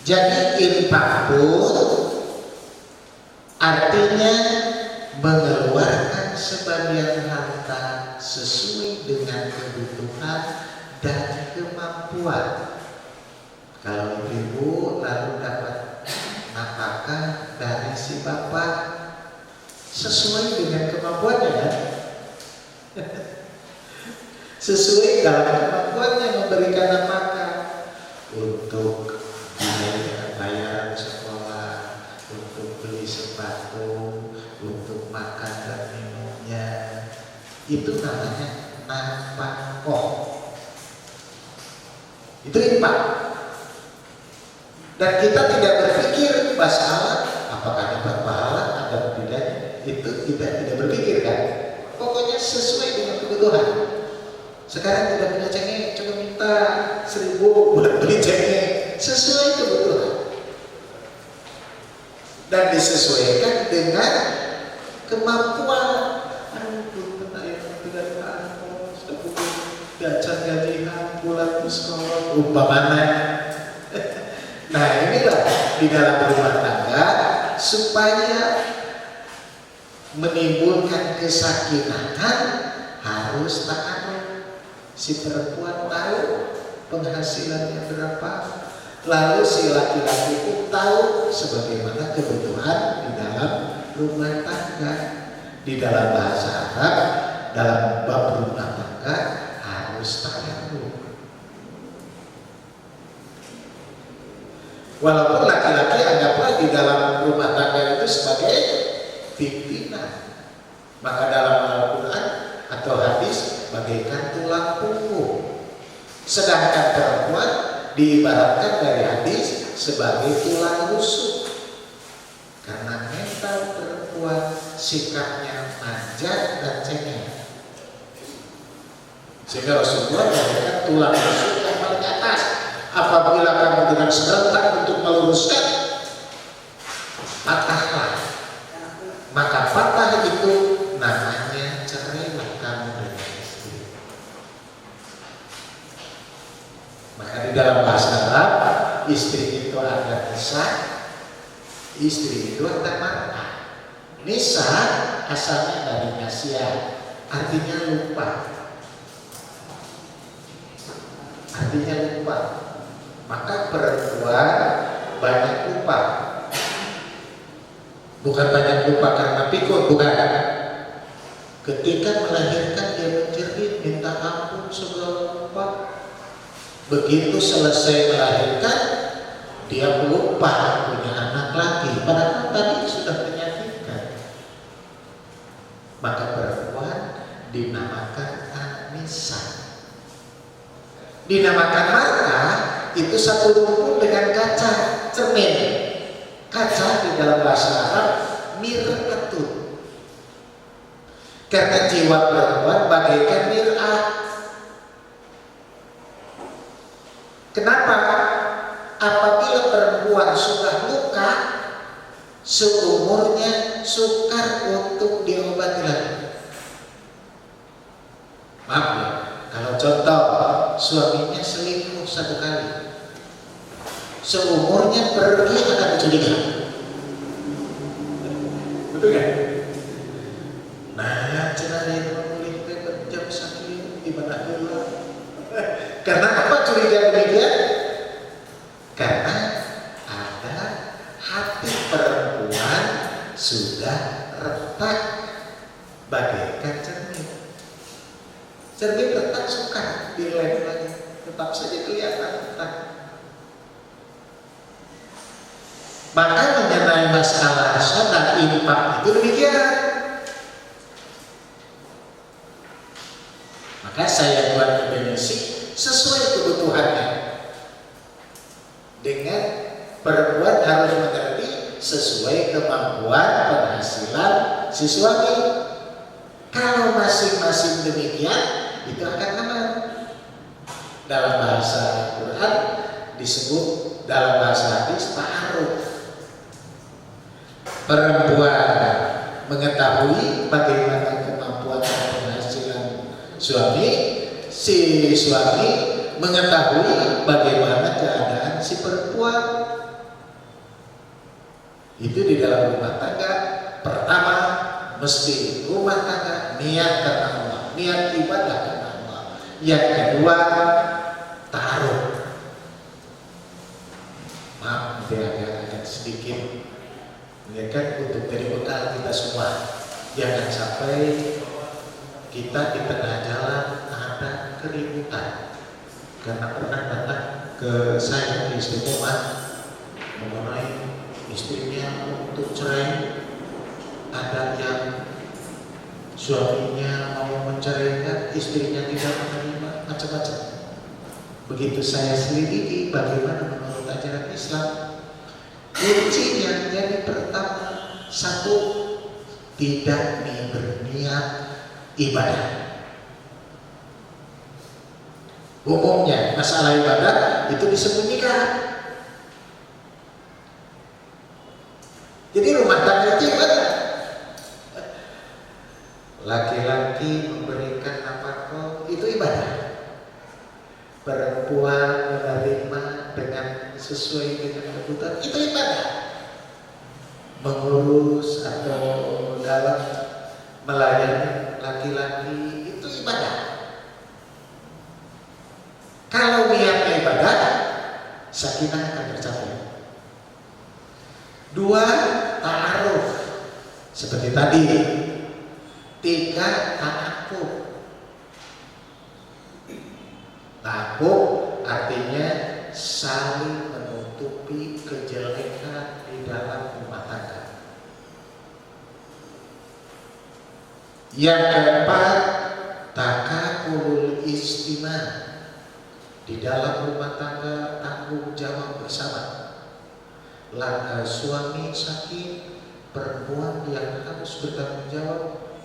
Jadi infak pun artinya mengeluarkan sebagian harta sesuai dengan kebutuhan dan kemampuan. Kalau ibu lalu dapat nafkah dari si bapak sesuai dengan kemampuannya kan? Sesuai dalam kemampuannya memberikan nafkah untuk bayaran sekolah, untuk beli sepatu, untuk makan dan minumnya. Itu namanya nafkah. Itu infak. Dan kita tidak berpikir masalah apakah dapat pahala atau tidak. Itu kita tidak berpikir kan. Pokoknya sesuai dengan kebutuhan. Sekarang tidak punya cengeng, coba minta 1.000 buat beli cengeng. Sesuai kebutuhan. Dan disesuaikan dengan kemampuan. Aduh, tidak sudah butuh gacan gajian bulan sekolah umpamanya. Nah inilah di dalam rumah tangga supaya menimbulkan kesakinatan harus ta'aruf. Si perempuan tahu penghasilannya berapa, lalu si laki-laki itu tahu sebagaimana kebutuhan di dalam rumah tangga. Di dalam bahasa Arab, dalam bab rumah tangga harus ta'aruf. Walaupun laki-laki anggaplah di dalam rumah tangga itu sebagai pimpinan, maka dalam Al-Quran atau hadis bagaikan tulang punggung. Sedangkan perempuan diibaratkan dari hadis sebagai tulang rusuk. Karena mental perempuan sikapnya manja dan cengeng. Sehingga Rasulullah mengatakan tulang rusuk yang paling atas. Apabila kamu dengan serentak untuk meluruskan, patahlah. Maka patah itu namanya cerailah kamu dengan istri. Maka di dalam bahasa Arab, istri itu ada nisa, istri itu ada mar'ah. Nisa asalnya dari nasya, artinya lupa. Artinya lupa. Maka perempuan banyak lupa. Bukan banyak lupa karena pikun, bukan. Ketika melahirkan dia menjerit, minta ampun segala lupa. Begitu selesai melahirkan, dia lupa punya anak lagi. Padahal tadi sudah menyakitkan. Maka perempuan dinamakan Anissa. Dinamakan mar'ah itu satu rumpun dengan kaca, cermin. Kaca di dalam bahasa Arab mir'atun. Karena jiwa perempuan bagaikan mir'ah. Kenapa? Apabila perempuan sudah luka, seumurnya sukar untuk diobati lagi. Maaf ya, kalau contoh suaminya selingkuh 1 kali, seumurnya pergi akan dicurigai. Betul kan? Nah, cenah yang memulih berjam sakit di mana dulu. Karena apa curiga demikian? Karena ada hati perempuan sudah retak bagaikan cermin. Cermin retak suka dilem lagi, tetap saja kelihatan retak. Maka mengenai masalah sedekah infak itu demikian. Maka saya buat definisi sesuai kebutuhannya. Dengan perempuan harus mengerti sesuai kemampuan penghasilan si suami. Kalau masing-masing demikian, itu akan aman. Dalam bahasa Quran disebut, dalam bahasa hadis ta'aruf. Perempuan mengetahui bagaimana kemampuan dan penghasilan suami, si suami mengetahui bagaimana keadaan si perempuan. Itu di dalam rumah tangga, pertama mesti rumah tangga niat karena Allah, niat ibadah karena Allah. Yang kedua, taruh. Maaf, agak sedikit ya kan, untuk jadi bekal kita semua. Jangan sampai kita di tengah jalan ada keributan. Karena pernah datang ke saya di Istiqomah mengenai istrinya untuk cerai, ada yang suaminya mau menceraikan, istrinya tidak menerima, macam-macam. Begitu saya selidiki bagaimana menurut ajaran Islam, kuncinya yang pertama, satu, tidak berniat ibadah. Umumnya masalah ibadah itu disembunyikan. Jadi rumah tangga itu ibadah. Laki-laki memberikan nafkah itu ibadah. Perempuan menerima dengan sesuai dengan kebutuhan itu ibadah. Mengurus atau dalam melayani laki-laki itu ibadah. Kalau niatnya ibadah, sakinah akan tercapai. Dua, ta'aruf. Seperti tadi. Tiga, ta'afuf. Ta'afuf artinya saling menutupi kejelekan di dalam rumah tangga. Yang keempat, takafulul istimah. Di dalam rumah tangga tanggung jawab bersama. Suami sakit, perempuan yang harus bertanggung jawab.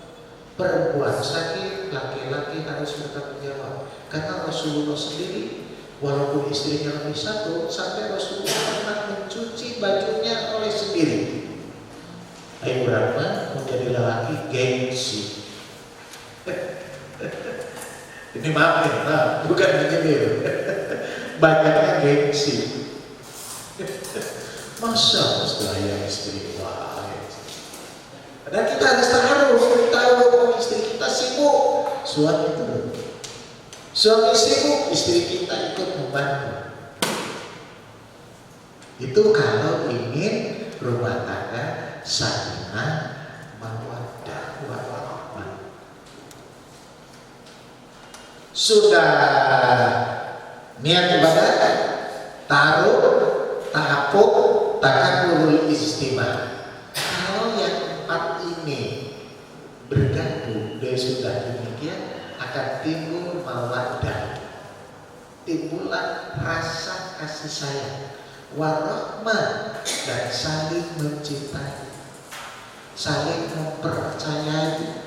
Perempuan sakit, laki-laki harus bertanggung jawab. Karena Rasulullah sendiri, walaupun istrinya lebih satu, sampai Rasulullah pernah mencuci bajunya oleh sendiri. Ayo berapa menjadi lelaki gengsi. Ini maaf ya, bukan menyindir. Banyaknya gengsi. Masa gaya istri lain. Dan kita harus tahu bahwa istri kita sibuk. Suami itu, suami sibuk, istri kita ikut membantu. Itu kalau ingin rumah tangga sakinah mawaddah warahmah. Sudah niat ibadah, taruh, ta'afuf, takafulul istimah. Kalau yang empat ini bergabung, dia sudah demikian, akan timbul mawaddah, timbullah rasa kasih sayang, warahmah, dan saling mencintai, saling mempercayai,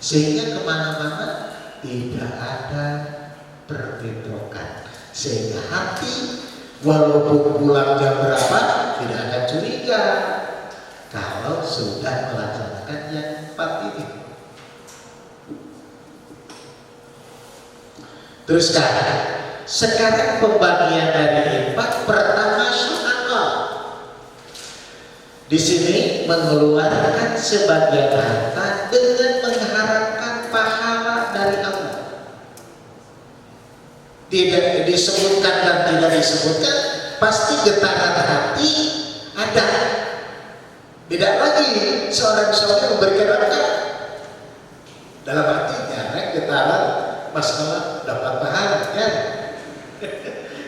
sehingga kemana-mana tidak ada perbedaan, sehingga hati walaupun pulang jam berapa tidak akan curiga kalau sudah melaksanakan yang empat ini. Terus sekarang pembagian dari empat. Pertama, sedekah. Di sini mengeluarkan sebagian harta dengan mengharapkan pahala dari Allah. Tidak disebutkan dan tidak disebutkan, pasti getaran hati ada. Tidak lagi seorang suami memberikan harta dalam hatinya, getaran masalah dapat pahala ya.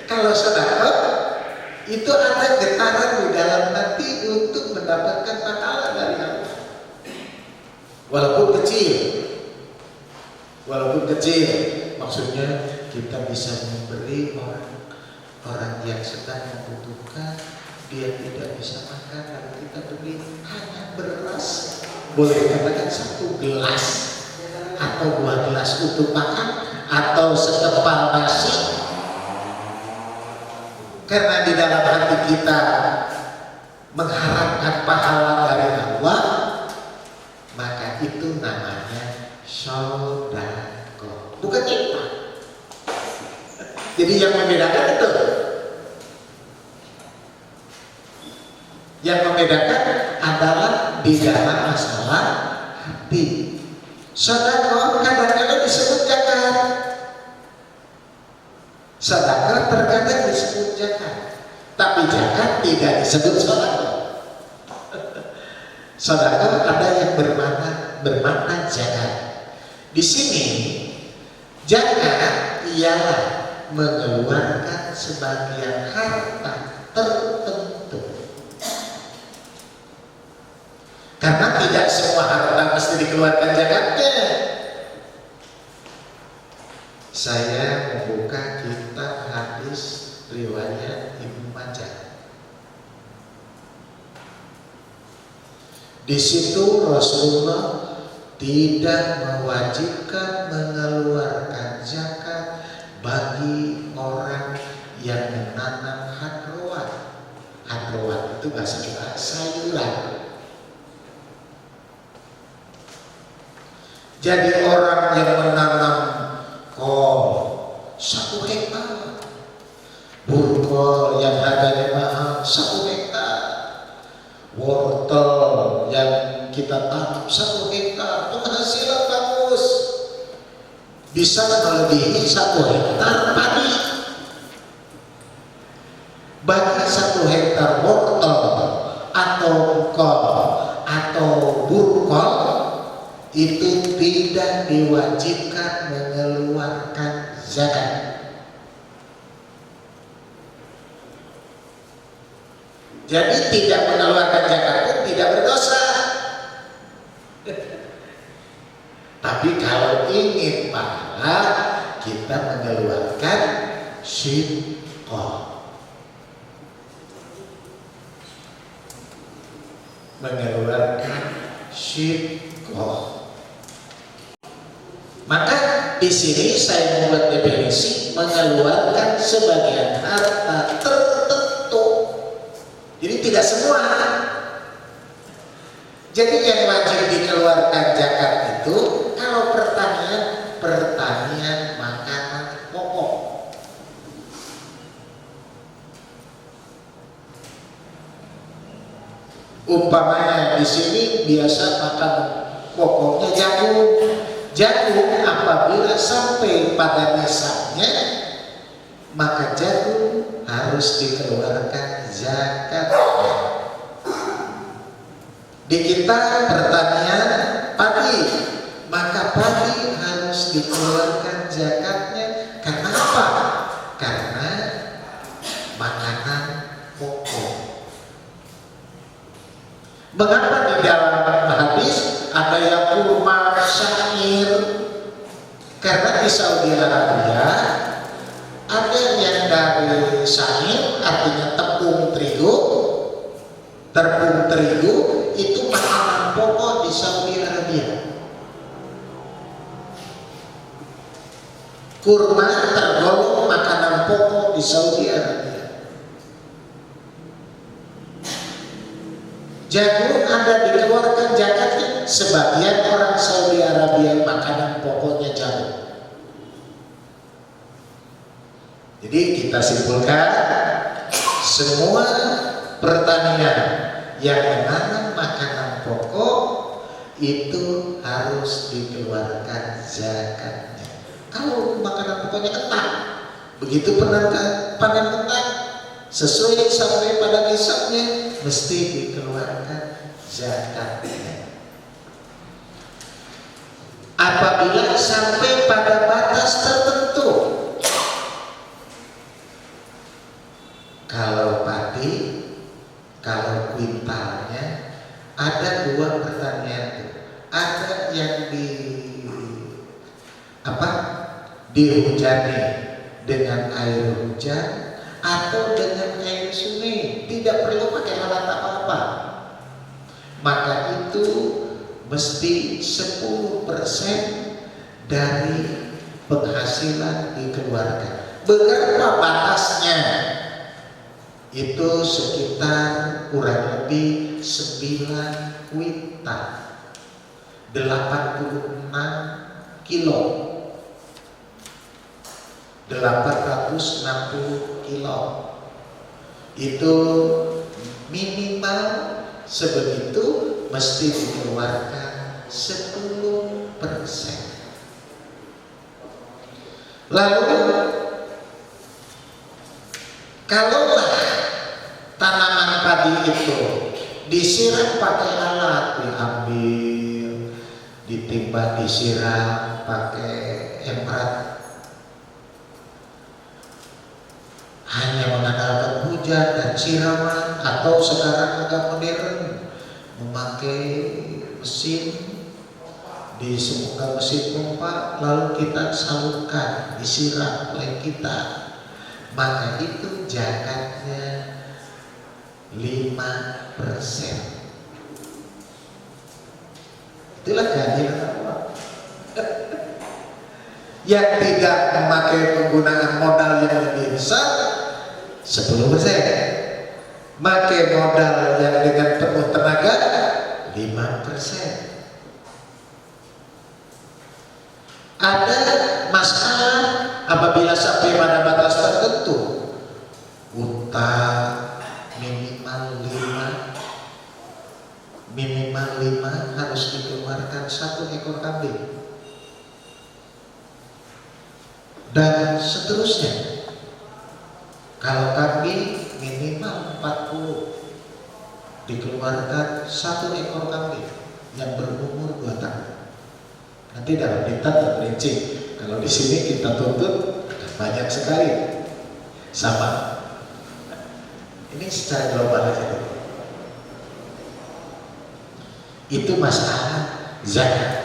Kalau sedekah itu ada getaran di dalam hati untuk mendapatkan pahala dari Allah. Walaupun kecil, maksudnya kita bisa memberi orang yang sedang membutuhkan, dia tidak bisa makan, lalu kita beri hanya beras, boleh dikatakan 1 gelas atau 2 gelas untuk makan, atau sekepal nasi. Karena di dalam hati kita mengharapkan pahala dari Allah, maka itu namanya sedekah, bukan infak. Jadi yang membedakan itu. Yang membedakan adalah di dalam masalah hati. Sedekah kadang-kadang disebut zakat. Sedekah terkadang disebut zakat. Tapi zakat tidak disebut sedekah. Sedekah ada yang bermakna zakat. Di sini zakat ialah mengeluarkan sebagian harta tertentu. Karena tidak semua harta mesti dikeluarkan zakatnya. Saya membuka kitab hadis riwayat Ibnu Majah. Di situ Rasulullah tidak mewajibkan mengeluarkan zakat bagi orang yang menanam hadrowan. Hadrowan itu bahasa kita sayuran. Jadi orang yang menanam kol 1 hektar, burkol yang harganya mahal 1 hektar, wortel yang kita tanam 1 hektar, penghasilan bagus, bisa melebihi 1 hektar padi. Bagi 1 hektar wortel atau kol atau burkol itu tidak diwajibkan mengeluarkan zakat. Jadi tidak mengeluarkan zakat pun tidak berdosa. Tapi kalau ingin pahala, kita mengeluarkan shidqah. Mengeluarkan shidqah. Maka di sini saya membuat definisi mengeluarkan sebagian harta tertentu. Jadi tidak semua. Jadi yang wajib dikeluarkan zakat itu kalau pertanian makanan pokok. Umpamanya di sini biasa makan pokoknya jagung. Jagung apabila sampai pada nisabnya, maka jagung harus dikeluarkan zakatnya. Di kita pertanian padi, maka padi harus dikeluarkan zakatnya. Karena apa? Karena makanan pokok. Mengapa di dalam hadis ada yang kurma syair? Karena di Saudi Arabia ada yang dari syair, artinya tepung terigu. Tepung terigu itu makanan pokok di Saudi Arabia. Kurma tergolong makanan pokok di Saudi Arabia. Jagung ada dikeluarkan zakatnya. Sebagian orang Saudi Arabia makanan pokoknya jagung. Jadi kita simpulkan semua pertanian yang menanam makanan pokok itu harus dikeluarkan zakatnya. Kalau makanan pokoknya kentang, begitu panen kentang sesuai sampai pada nisabnya mesti dikeluarkan zakatnya. Apabila sampai pada batas tertentu, kalau padi, kalau kuintalnya ada 2 pertanyaan, ada yang dihujani dengan air hujan atau dengan air sungai, tidak perlu pakai alat apa-apa, maka itu mesti 10% dari penghasilan dikeluarkan. Berapa batasnya? Itu sekitar kurang lebih 9 kuintal, 86 kilo, 860 kilo. Itu minimal sebegitu mesti dikeluarkan 10%. Lalu kalaulah tanaman padi itu disiram pakai alat, diambil, ditimba, disiram pakai emrat, hanya mengandalkan hujan dan siraman, atau sekarang agak modern memakai mesin, disebutkan mesin pompa, lalu kita salurkan, disiram oleh kita, maka itu zakatnya 5%. Itulah keadilan Allah. Yang tidak memakai penggunaan modal yang lebih besar 10%, pakai modal yang dengan penuh tenaga 5%. Ada masalah apabila sampai pada batas tertentu, utang minimal 5 harus dikeluarkan 1 ekor kambing dan seterusnya. Kalau kambing minimal 40 dikeluarkan 1 ekor kambing yang berumur 2 tahun. Nanti dalam diktat terperinci. Kalau di sini kita tuntut banyak sekali, sama. Ini secara global aja. Itu masalah zakat.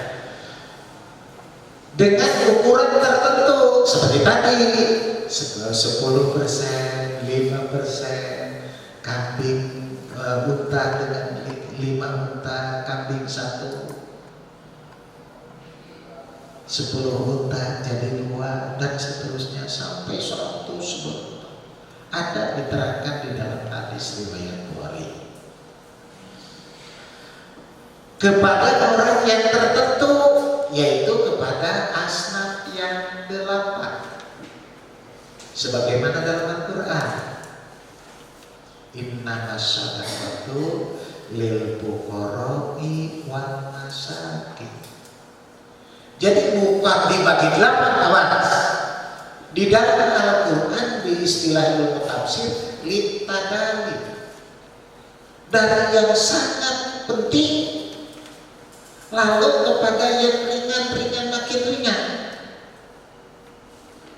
Dengan ukuran tertentu seperti tadi, 10%, 5%, kambing unta dengan 5 unta, kambing 1. 10 unta jadi 2 dan seterusnya sampai 100 unta. Ada diterangkan di dalam hadis riwayat Bukhari. Kepada orang yang tertentu, yaitu kepada asnaf yang 8. Sebagaimana dalam Al-Quran, innamas shadaqatu lil fuqara'i wal masakin. Jadi bukan dibagi 8, awas. Di dalam Al-Quran di istilah ilmu tafsir litadali, dari yang sangat penting lalu kepada yang ringan makin ringan.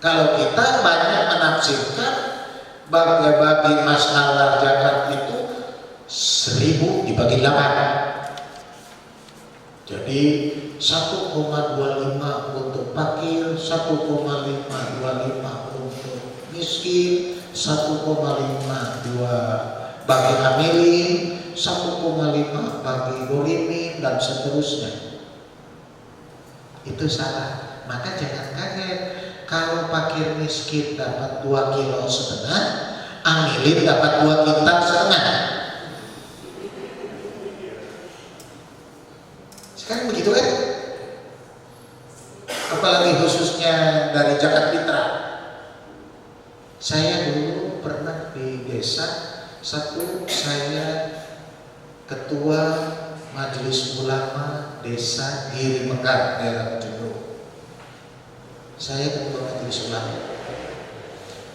Kalau kita banyak menafsirkan bagi masalah zakat itu 1000 dibagi 8. Jadi 1,25 untuk fakir, 1,525 untuk miskin, 1,52 bagi amilin, 1,5 bagi golimin, dan seterusnya. Itu salah. Maka jangan kaget kalau fakir miskin dapat 2,5 kilo, amilin dapat 2,5 kintal. Sekarang begitu kan? Apalagi khususnya dari zakat fitrah. Saya dulu pernah di desa satu, saya ketua majelis ulama desa Giri Mekar, daerah Jember. Saya ketua majelis ulama.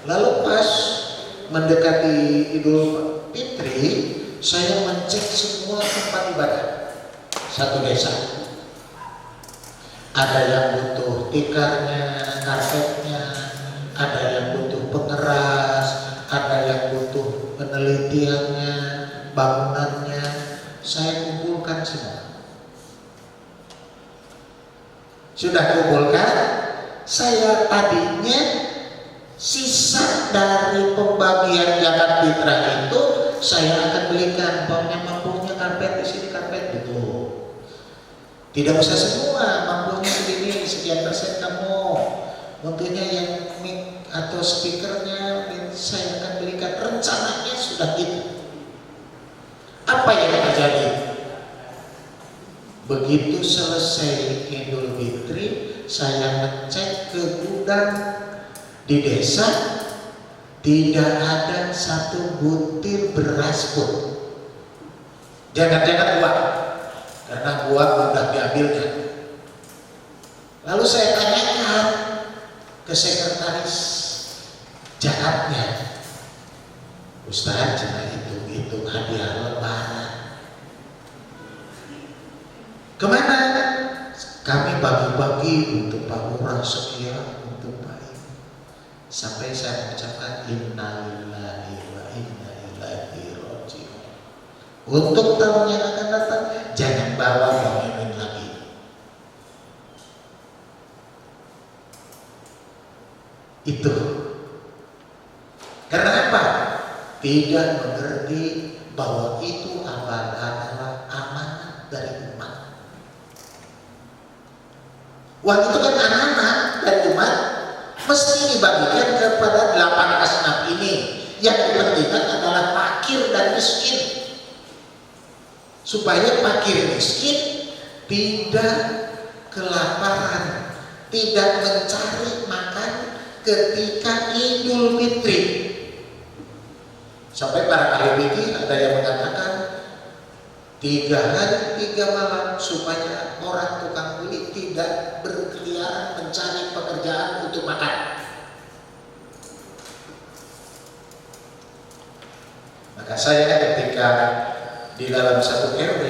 Lalu pas mendekati Idul Fitri, saya mencek semua tempat ibadah satu desa. Ada yang butuh tikarnya, karpetnya, ada yang butuh pengeras, ada yang butuh penelitiannya, bangunannya. Saya kumpulkan semua. Sudah kumpulkan, saya tadinya sisa dari pembagian zakat fitrah itu saya akan belikan, yang mampunya karpet di sini, karpet gitu. Tidak usah semua, mampunya segini, sekian persen kamu. Tentunya yang mic atau speakernya saya akan belikan. Rencananya sudah gitu. Apa yang terjadi? Begitu selesai Idul Fitri, saya ngecek ke gudang di desa, tidak ada satu butir beras pun. Jangan-jangan uang, karena uang mudah diambilnya. Lalu saya tanyakan ke sekretaris jakatnya, Ustaz, cina itu hadiah lebaran. Kemana? Kami bagi-bagi untuk Pak Lurah sekian, untuk Pak Ibu. Sampai saya mengucapkan innalillahi wa inna ilaihi raji'un. Untuk tahun yang akan datang, jangan bawa Bang Mimin lagi. Itu. Karena apa? Tidak mengerti bahwa itu adalah amanat dari umat. Uang itu kan amanat dari umat, mesti dibagikan kepada 8 asnaf ini. Yang dipentingkan adalah fakir dan miskin, supaya fakir miskin tidak kelaparan, tidak mencari makan ketika Idul Fitri. Sampai para ahli fikih ada yang mengatakan 3 hari 3 malam supaya orang tukang kulit tidak berkeliaran mencari pekerjaan untuk makan. Maka saya ketika di dalam satu RW,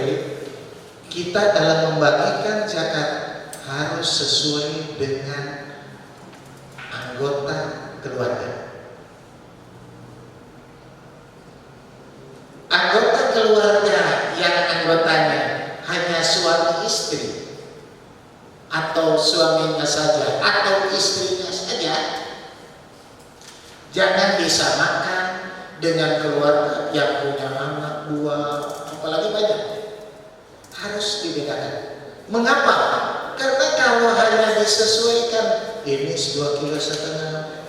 kita dalam membagikan zakat harus sesuai dengan anggota keluarga. Anggota keluarga yang anggotanya hanya suami istri, atau suaminya saja, atau istrinya saja, jangan disamakan dengan keluarga yang punya anak 2, apalagi banyak. Harus dibedakan. Mengapa? Karena kalau hanya disesuaikan, ini 2,5 kilo,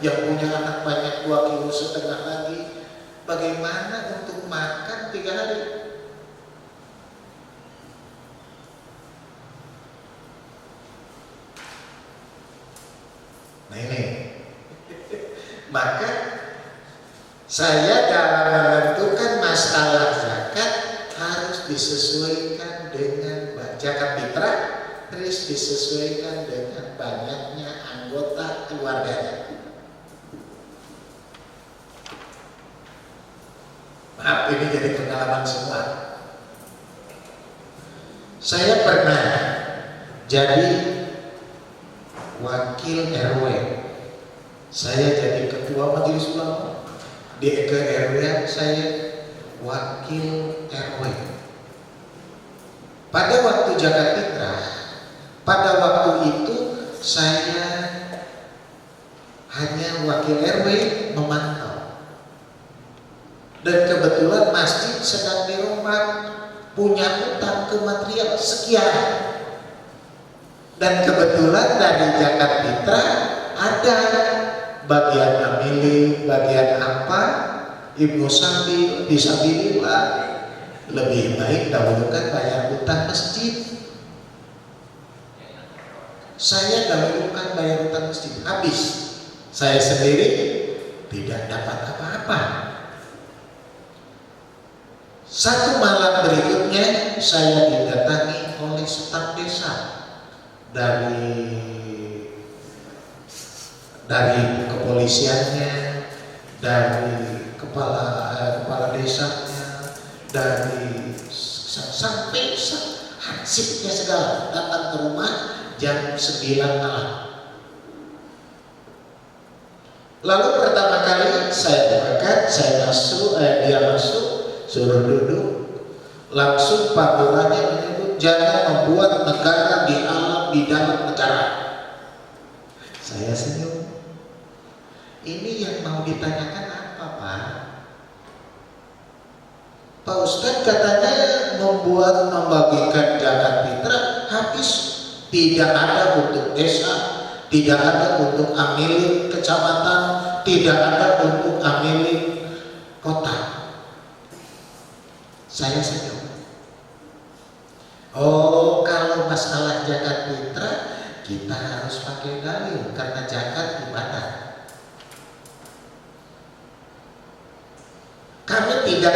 yang punya anak banyak 2,5 kilo lagi, bagaimana untuk makan 3 hari? Nah ini, maka saya dalam menentukan masalah zakat harus disesuaikan dengan zakat fitrah, harus disesuaikan dengan banyaknya anggota keluarganya. Maaf, ini jadi pengalaman semua. Saya pernah jadi wakil RW. Saya jadi ketua majelis ulama. Di RW saya wakil RW. Pada waktu zakat fitrah, pada waktu itu saya hanya wakil RW memantau. Dan kebetulan masjid sedang dirombak, punya utang ke material sekian. Dan kebetulan dari zakat fitrah ada bagian amili, bagian apa, Ibnu Sabil, Fisabilillah. Lebih baik dahulukan bayar utang masjid. Saya dahulukan bayar utang masjid, habis. Saya sendiri tidak dapat apa-apa. Satu malam berikutnya saya didatangi oleh staf desa dari kepolisiannya, dari kepala desanya, dari sampai hansipnya segala datang ke rumah jam 9 malam. Lalu pertama kali saya berangkat, dia masuk, suruh duduk. Langsung Pak Lurahnya menyebut jangan membuat negara di dalam negara. Saya senyum. Ini yang mau ditanyakan apa, Pak? Pak Ustadz katanya membagikan zakat fitrah habis, tidak ada untuk desa, tidak ada untuk amil kecamatan, tidak ada untuk amil kota. Saya senyum. Oh, kalau masalah zakat fitrah kita harus pakai dalil karena zakat ibadah.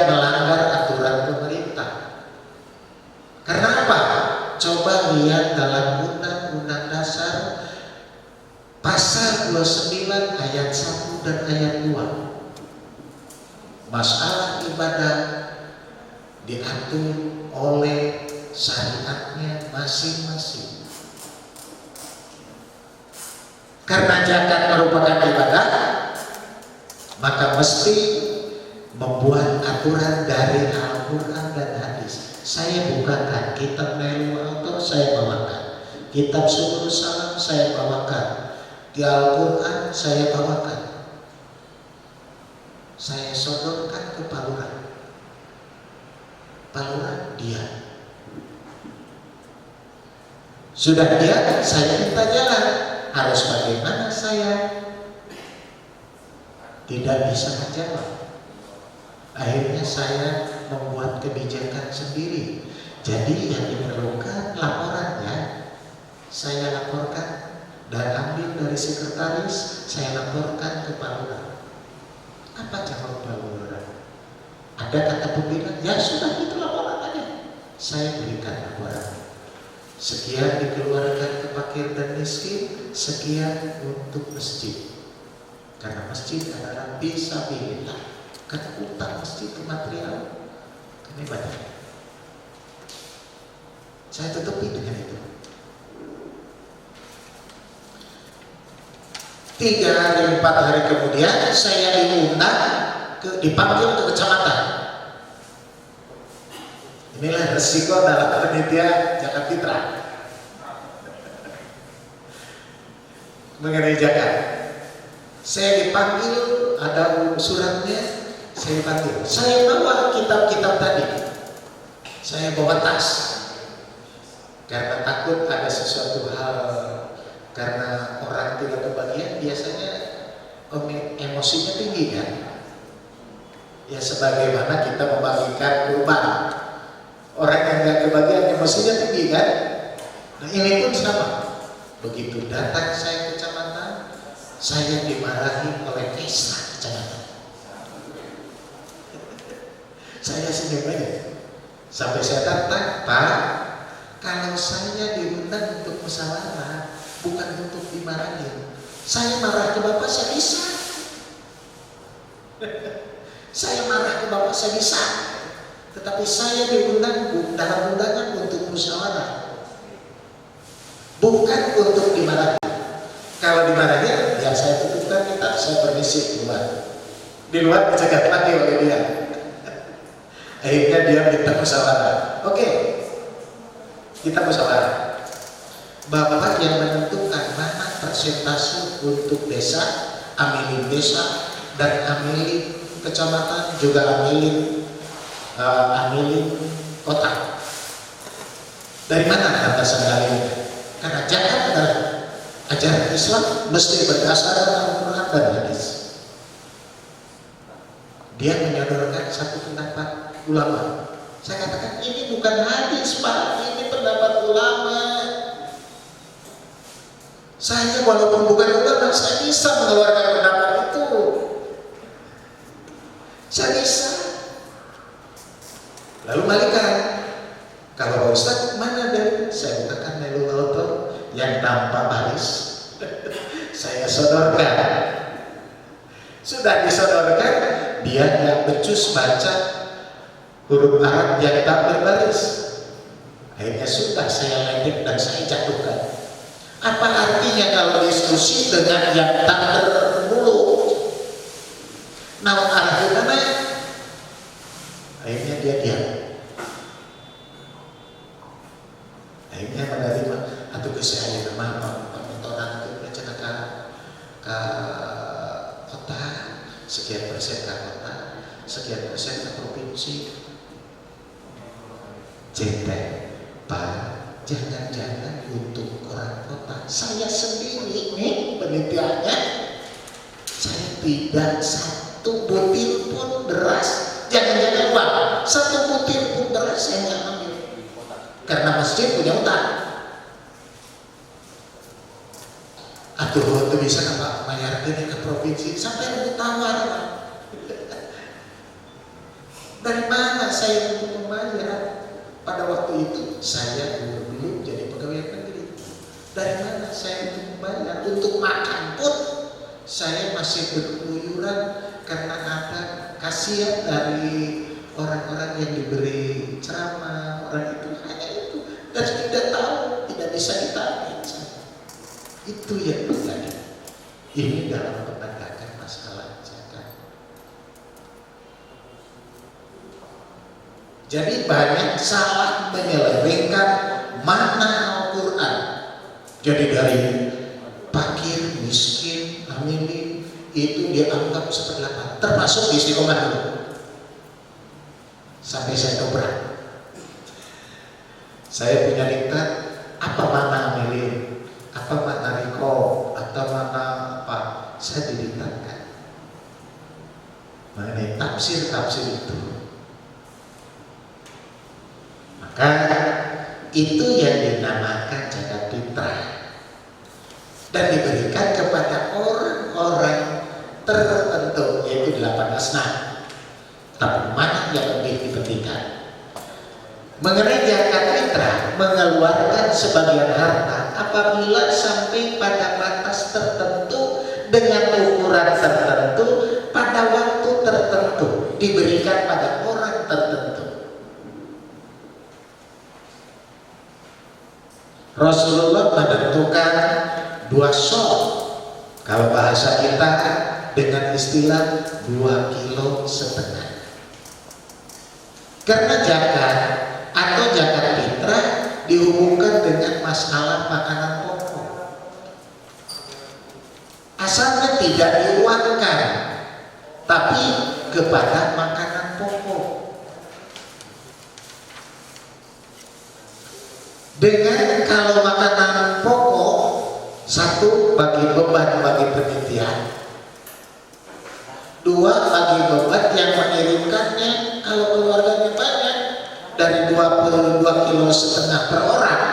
tidak melanggar aturan pemerintah. Karena apa? Coba lihat dalam Undang-Undang Dasar pasal 29 ayat 1 dan ayat 2. Masalah ibadah diatur oleh syariatnya masing-masing. Karena zakat merupakan ibadah, maka mesti membuat aturan dari Al-Quran dan hadis. Saya bukakan kitab Nailul Autor, saya bawakan. Kitab Subul Salam saya bawakan. Di Al-Quran saya bawakan. Saya sodorkan ke Pak Lurah. Pak Lurah dia. Sudah dia, saya minta jalan. Harus bagaimana saya? Tidak bisa menjawab. Akhirnya saya membuat kebijakan sendiri. Jadi yang diperlukan laporannya saya laporkan dan ambil dari sekretaris, saya laporkan ke Pak Lurah. Apa jawab Pak Lurah? Ada kata pembina? Ya sudah, itu laporan aja. Saya berikan laporan. Sekian dikeluarkan ke fakir dan miskin, sekian untuk masjid. Karena masjid adalah fisabilillah. Kan utang masjid ke material, ini banyak. Saya tutupi dengan itu. 3 hari 4 hari kemudian saya dipanggil ke kecamatan. Inilah resiko dalam panitia zakat fitrah mengenai zakat. Saya dipanggil, ada suratnya, saya dipanggil. Saya bawa kitab-kitab tadi, saya bawa tas karena takut ada sesuatu hal. Karena orang tidak kebagian biasanya emosinya tinggi kan. Ya sebagaimana kita membagikan kurban, orang yang nggak kebagian emosinya tinggi kan. Nah ini pun sama. Begitu datang saya ke kecamatan, saya dimarahi oleh desa kecamatan. Saya senyum aja. Sampai saya datang, Pak, kalau saya diundang untuk musyawarah, bukan untuk dimarahin. Saya marah ke Bapak, saya bisa. Saya marah ke Bapak, saya bisa. Tetapi saya diundang dalam undangan untuk musyawarah, bukan untuk dimarahin. Kalau dimarahin, ya saya tutupkan kitab, saya permisi keluar. Di luar dicegat lagi oleh dia. Akhirnya dia minta musyawarah. Oke, kita musyawarah. Bapak yang menentukan mana persentase untuk desa, amilin desa, dan amilin kecamatan, juga amilin kota. Dari mana batasan kalian? Karena zakat adalah ajaran Islam mesti berdasarkan Al-Quran dan hadis. Dia menyodorkan satu pendapat ulama. Saya katakan ini bukan hadis, Pak, ini pendapat ulama. Saya walaupun bukan ulama, saya bisa mengeluarkan pendapat itu. Saya bisa. Lalu balikan. Kalau Pak Ustadz mana dari? Saya bukakan Nailul Autor yang tanpa baris. Saya sodorkan. Sudah disodorkan, dia yang becus baca huruf Arab yang tak berbaris. Akhirnya sudah saya ledek dan saya jatuhkan. Apa artinya kalau diskusi dengan yang tak bermulut? Namun arahnya mana? Akhirnya dia diam. Akhirnya menerima atau keseharian nama penontonan itu rencanakan ke kota, sekian persen ke kota, sekian persen ke provinsi. Jentek, Pak, jangan-jangan untuk orang kota. Saya sendiri nih penelitiannya, saya tidak satu butir pun beras, jangan-jangan Pak, satu butir pun beras saya nggak ambil, karena masjid punya utang. Aduh, itu bisa nggak Pak bayar ini ke provinsi sampai mau tawar Pak. Dari mana saya untuk membayar? Pada waktu itu saya belum jadi pegawai negeri. Dari mana saya untuk membayar? Untuk makan pun saya masih berkeluyuran karena ada kasihan dari orang-orang yang diberi ceramah, orang itu hanya itu, dan tidak tahu, tidak bisa ditanya. Itu yang terjadi. Ini dalam penegakan masalah zakat. Jadi banyak salah menyelewengkan makna Al-Quran. Jadi dari fakir, miskin, amilin itu dianggap seperlapan, termasuk di Istiqomah dulu. Sampai saya dobrak. Saya punya diktat, apa makna amilin, apa makna riko, atau makna apa, saya didiktatkan mengenai tafsir-tafsir itu. Maka itu yang dinamakan zakat fitrah dan diberikan kepada orang-orang tertentu, yaitu 8 asnaf. Tapi mana yang lebih dipentingkan? Mengenai zakat fitrah, mengeluarkan sebagian harta apabila sampai pada batas tertentu dengan ukuran tertentu pada waktu tertentu diberikan pada orang tertentu. Rasulullah menentukan 2 sok, kalau bahasa kita dengan istilah 2,5 kilo. Karena zakat atau zakat fitrah dihubungkan dengan masalah makanan pokok. Asalnya tidak diuangkan, tapi kepada makanan pokok. Dengan kalau makanan pokok, 1 bagi beban bagi penelitian, 2 bagi beban yang mengirimkannya. Kalau keluarganya banyak, dari 22,5 kilo per orang,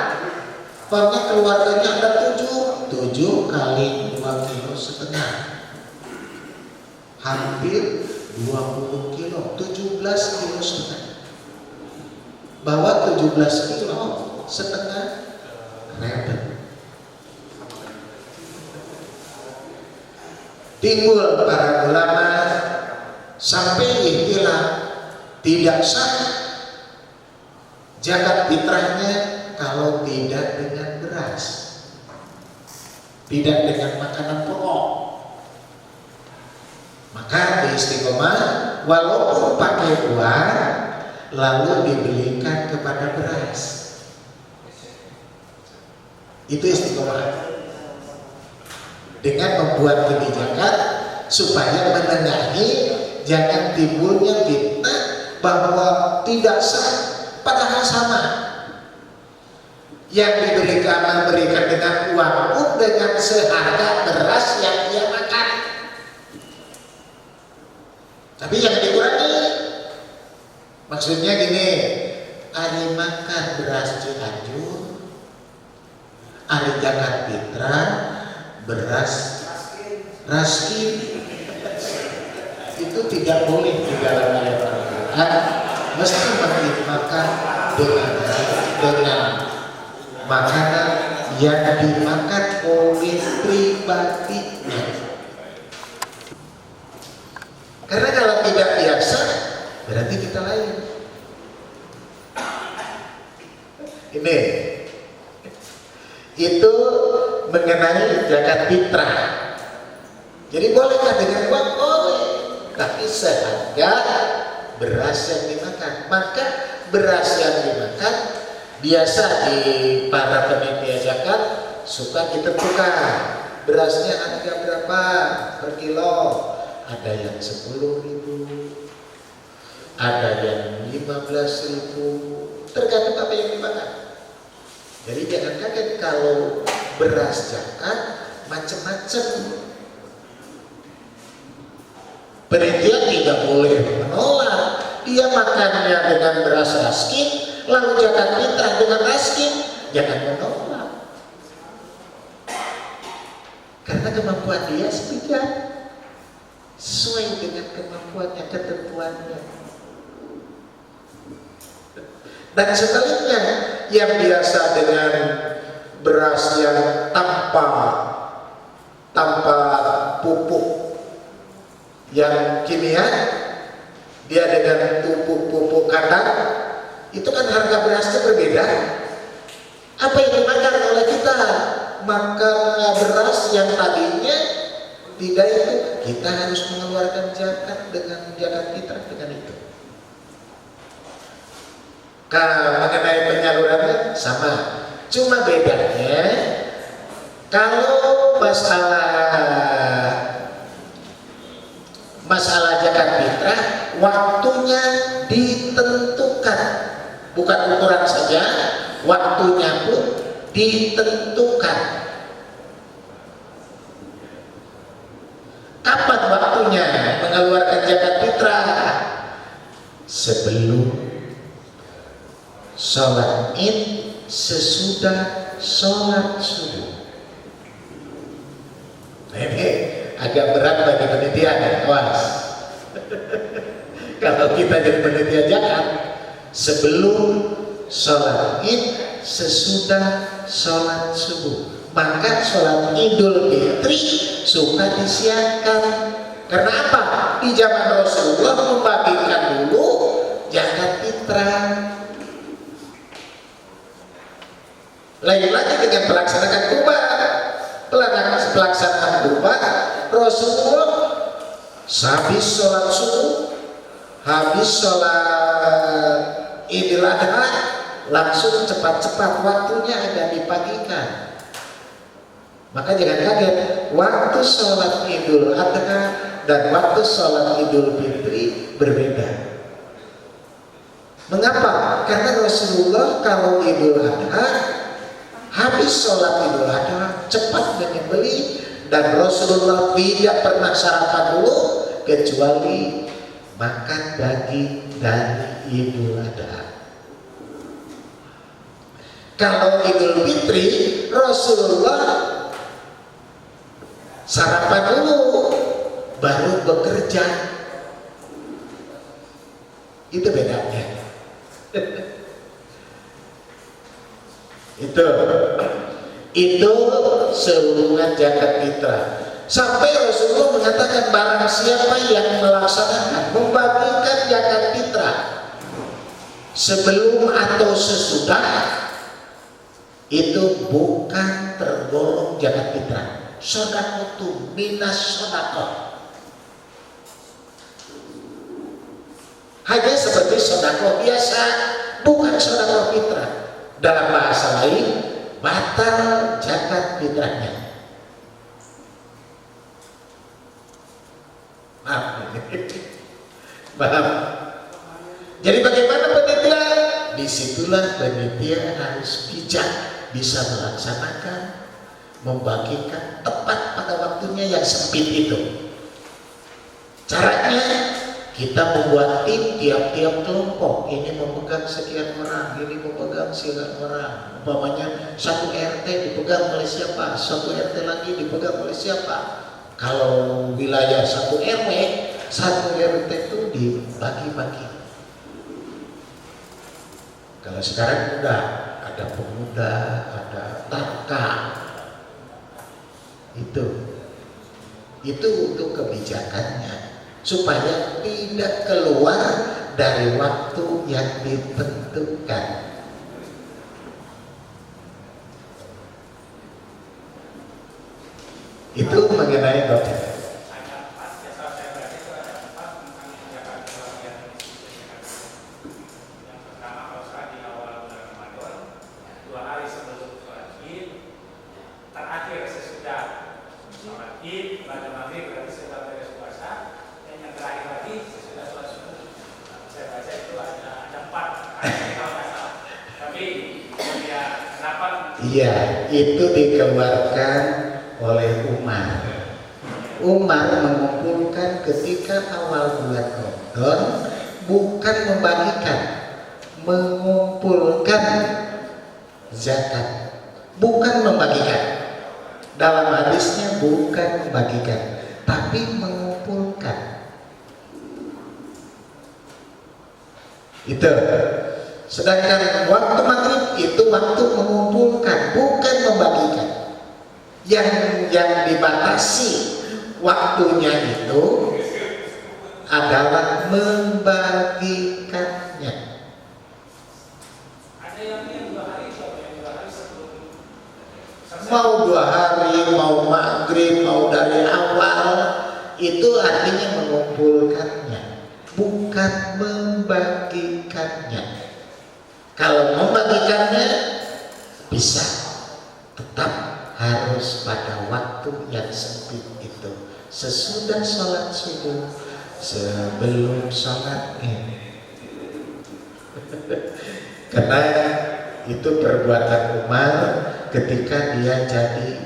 pokoknya keluarganya ada 7 kali 2,5 kilo, hampir 20 kilo, 17,5 kilo. Bawa 17,5 kilo rebel. Timbul para ulama sampai ikhtilaf, tidak sah zakat fitrahnya kalau tidak dengan beras, tidak dengan makanan pokok. Maka di Istiqomah walaupun pakai uang lalu dibelikan kepada beras. Itu Istiqomah. Dengan membuat kebijakan supaya menengahi jangan timbulnya fitnah bahwa tidak sah, padahal sama. Yang memberikan dengan uang pun dengan seharga beras yang dia makan. Tapi jangan dikurangi. Maksudnya gini, hari makan beras Cianjur, hari zakat fitrah beras raskin, itu tidak boleh di dalam ayat Al-Quran. Mesti makan dengan makanan yang dimakan oleh pribadinya. Karena kalau tidak biasa berarti kita lain. Ini itu mengenai zakat fitrah. Jadi bolehkah dengan uang? Boleh, tapi seharga beras yang dimakan. Maka beras yang dimakan biasa di para panitia zakat suka ditentukan berasnya harga berapa per kilo. Ada yang 10.000, ada yang 15.000, tergantung apa yang dimakan. Jadi jangan kaget kalau beras zakat macam-macam. Panitia tidak boleh menolak. Dia makannya dengan beras raskin, lalu zakat fitrah dengan raskin, jangan menolak. Karena kemampuan dia sesuai dengan kemampuannya, ketentuannya. Dan sebaliknya, yang biasa dengan beras yang tanpa pupuk yang kimia, dia dengan pupuk kandang, itu kan harga berasnya berbeda. Apa yang dimakan oleh kita? Makan beras yang tadinya tidak itu, kita harus mengeluarkan zakat dengan zakat fitrah dengan itu. Mengenai penyalurannya sama, cuma bedanya kalau masalah zakat fitrah waktunya ditentukan, bukan ukuran saja, waktunya pun ditentukan. Kapan waktunya mengeluarkan zakat fitrah? Sebelum sholat Id, sesudah sholat subuh. Ini agak berat bagi panitia, awas. Kalau kita jadi panitia zakat, sebelum sholat Id, sesudah sholat subuh. Maka sholat Idul Fitri suka disiapkan. Karena apa? Di zaman Rasulullah membagikan dulu zakat fitrah. Lain lagi dengan pelaksanaan kurban, Rasulullah habis sholat subuh, habis sholat Idul Adha, langsung cepat-cepat waktunya agak dipagikan. Maka jangan kaget, waktu sholat Idul Adha dan waktu sholat Idul Fitri berbeda. Mengapa? Karena Rasulullah kalau Idul Adha habis sholat Idul Adha cepat menyembelih, dan Rasulullah tidak pernah sarapan dulu kecuali makan daging dari Idul Adha. Kalau Idul Fitri, Rasulullah sarapan dulu baru bekerja. Itu bedanya. Itu sehubungan zakat fitrah. Sampai Rasulullah mengatakan barang siapa yang melaksanakan membagikan zakat fitrah sebelum atau sesudah, itu bukan tergolong zakat fitrah. Shadaqatu minas shadaqah. Hanya seperti sedekah biasa, bukan sedekah fitrah. Dalam bahasa lain, batal zakat fitrahnya. Maaf. Jadi bagaimana panitia? Disitulah panitia harus bijak, bisa melaksanakan, membagikan tepat pada waktunya yang sempit itu. Caranya, kita membuat tim tiap-tiap kelompok. Ini memegang sekian orang, ini memegang sekian orang. Umpamanya satu RT dipegang oleh siapa, satu RT lagi dipegang oleh siapa. Kalau wilayah satu RW, satu RT itu dibagi-bagi. Kalau sekarang udah ada pemuda, ada TK. Itu untuk kebijakannya, supaya tidak keluar dari waktu yang ditentukan. Itu mengenai dokter. Iya, itu dikeluarkan oleh Umar. Umar mengumpulkan ketika awal bulan Ramadan, bukan membagikan, mengumpulkan zakat, bukan membagikan. Dalam hadisnya bukan membagikan, tapi mengumpulkan. Itu. Sedangkan waktu maghrib itu waktu mengumpulkan, bukan membagikan. Yang dibatasi waktunya itu adalah membagikannya. Mau 2 hari, mau maghrib, mau dari awal, itu artinya mengumpulkannya, bukan membagikannya. Kalau membagikannya bisa, tetap harus pada waktu yang sempit itu, sesudah sholat subuh, sebelum sholat ini. Karena itu perbuatan Umar ketika dia jadi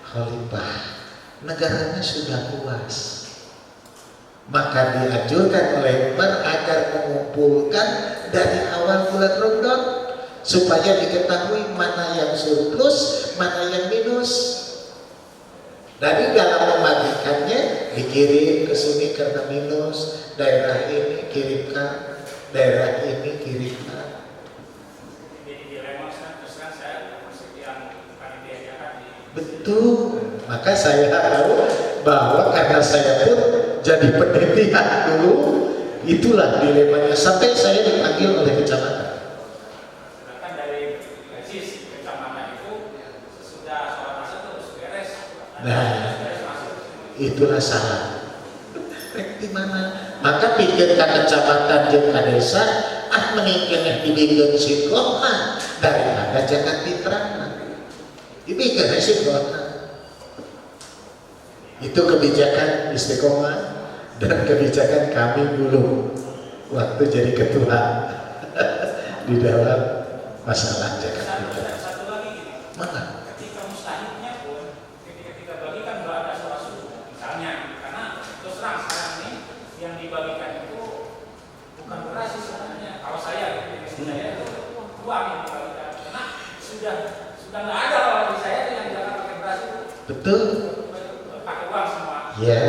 khalifah. Negaranya sudah luas, maka dianjurkan oleh Umar agar mengumpulkan dari awal bulan Ramadan supaya diketahui mana yang surplus, mana yang minus. Dari dalam membagikannya dikirim ke sini karena minus, daerah ini kirimkan, daerah ini kirimkan. Betul, maka saya tahu bahwa karena saya pun jadi penelitian dulu, itulah dilemanya sampai saya dipanggil oleh kecamatan. Bahkan dari basis kecamatan itu sesudah sholat asar terus beres. Nah, itulah salah. Di mana? Maka pikirkan kecamatan jeung ka desa, meningkatnya dibikin sikoha daripada jangan diterangkan. Dibikin sikoha. Itu kebijakan Istiqomah dan kebijakan kami dulu waktu jadi ketua di dalam masalah zakat fitrah. Satu lagi gini, Mana? ketika mustahilnya pun ketika bagikan kalau ada sholat subuh misalnya, karena terus terang sekarang ini yang dibagikan itu bukan beras sebenarnya. Kalau saya itu uang yang dibagikan, karena sudah nggak ada kalau di saya yang jangan pakai beras itu. Betul. Pakai uang semua. Ya.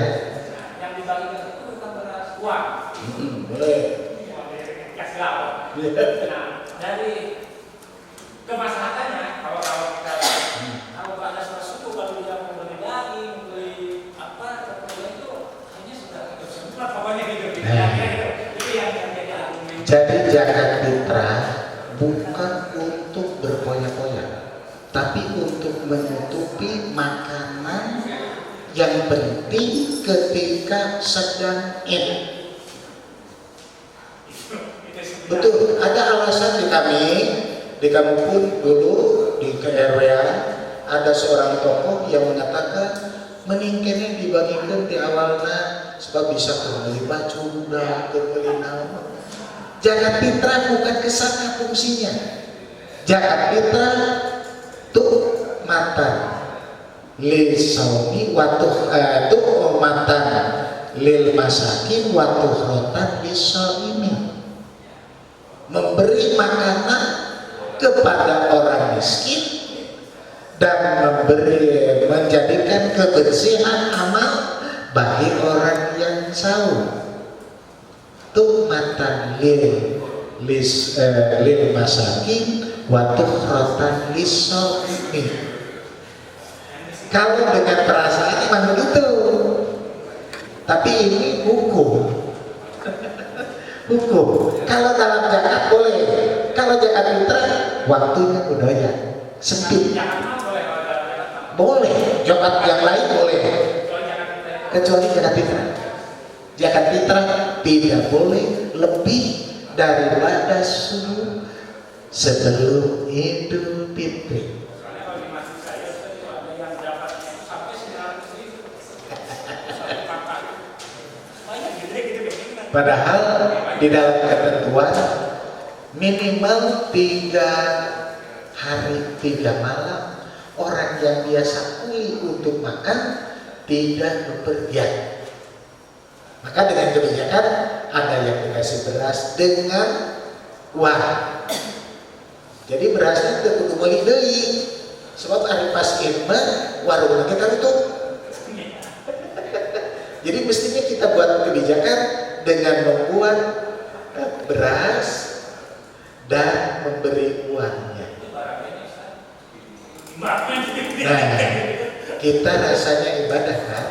Yang dibagikan itu bukan beras, uang. Boleh. Kas gaul. Nah, dari kemaslahatannya kalau kita kalau ada sholat subuh, kalau dia mau beli daging, beli apa, itu hanya sudah sempat pokoknya gitu. Itu yang jadi argumen. Jadi zakat fitrah bukan untuk berpoya-poya, tapi untuk menutupi makanan yang penting ketika sedang Id. Betul, ada alasan di kami pun dulu di KRW-an ada seorang tokoh yang mengatakan meningkatnya dibagikan di awalnya sebab bisa beli baju, beli nama. Zakat fitrah bukan kesana fungsinya. Zakat fitrah tuh mata lil saumi tuh matan lil masakin rotan lisaimi, memberi makanan kepada orang miskin dan menjadikan kebersihan amal bagi orang yang sahur. Tuhmatan lil masakin wa tuhratan lisaimi. Kalau dengan perasaan memang begitu, tapi ini hukum. Kalau dalam zakat boleh, kalau zakat fitrah waktunya budaya sempit. Boleh, zakat yang lain boleh, kecuali zakat fitrah. Zakat fitrah tidak boleh lebih daripada subuh sebelum Idul Fitri. Padahal di dalam ketentuan minimal 3 hari 3 malam orang yang biasa kuli untuk makan tidak bepergian. Maka dengan kebijakan ada yang dikasih beras dengan uang. Jadi berasnya tidak perlu beli deui. Sebab hari pas Idul warung kita tutup. Jadi mestinya kita buat kebijakan dengan membuat beras dan memberi uangnya. Nah, kita rasanya ibadah kan?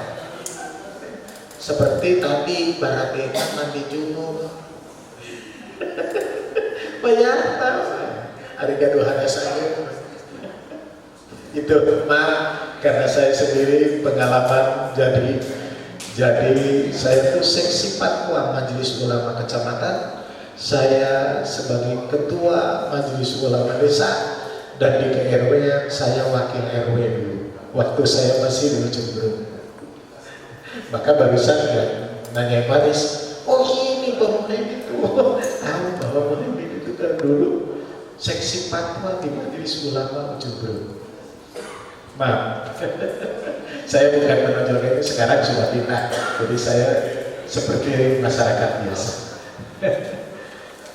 Seperti tadi Baradena mandi junub. Bayar tahu. Hari gaduh hari saya. Itu karena saya sendiri pengalaman jadi saya tuh seksi Fatwa Majelis Ulama Kecamatan, saya sebagai ketua Majelis Ulama Desa, dan di KRW saya wakil RW dulu waktu saya masih di Ujung. Maka barusan ya nanya Paris, oh ini Bang Muhammad itu tahu bahwa Muhammad itu kan dulu seksi Fatwa di Majelis Ulama Ujung. Maaf, saya bukan menonjolkan itu, sekarang sudah pindah, jadi saya seperti masyarakat biasa.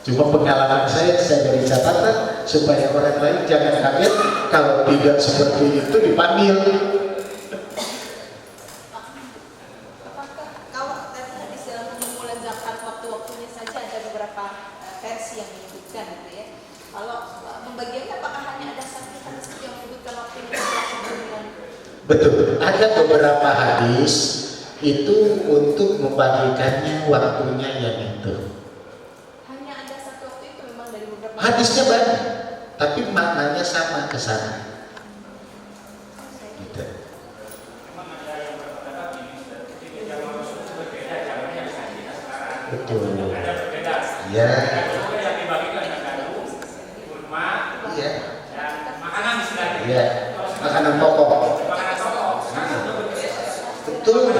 Cuma pengalaman saya beri catatan supaya orang lain jangan kaget kalau tidak seperti itu dipanggil. Apakah kalau tadi hadis dalam pengumpulan zakat waktu-waktunya saja ada beberapa versi yang menyebutkan gitu ya. Kalau pembagiannya apakah hanya ada satu hadis yang menyebutkan waktunya? Betul, ada beberapa hadis itu untuk membagikannya waktunya yang itu. Hanya ada satu waktu itu memang dari beberapa Hadisnya banyak, tapi maknanya sama ke sana. Gitu. Betul. Ya. Iya. Iya. Makanan pokok. Betul.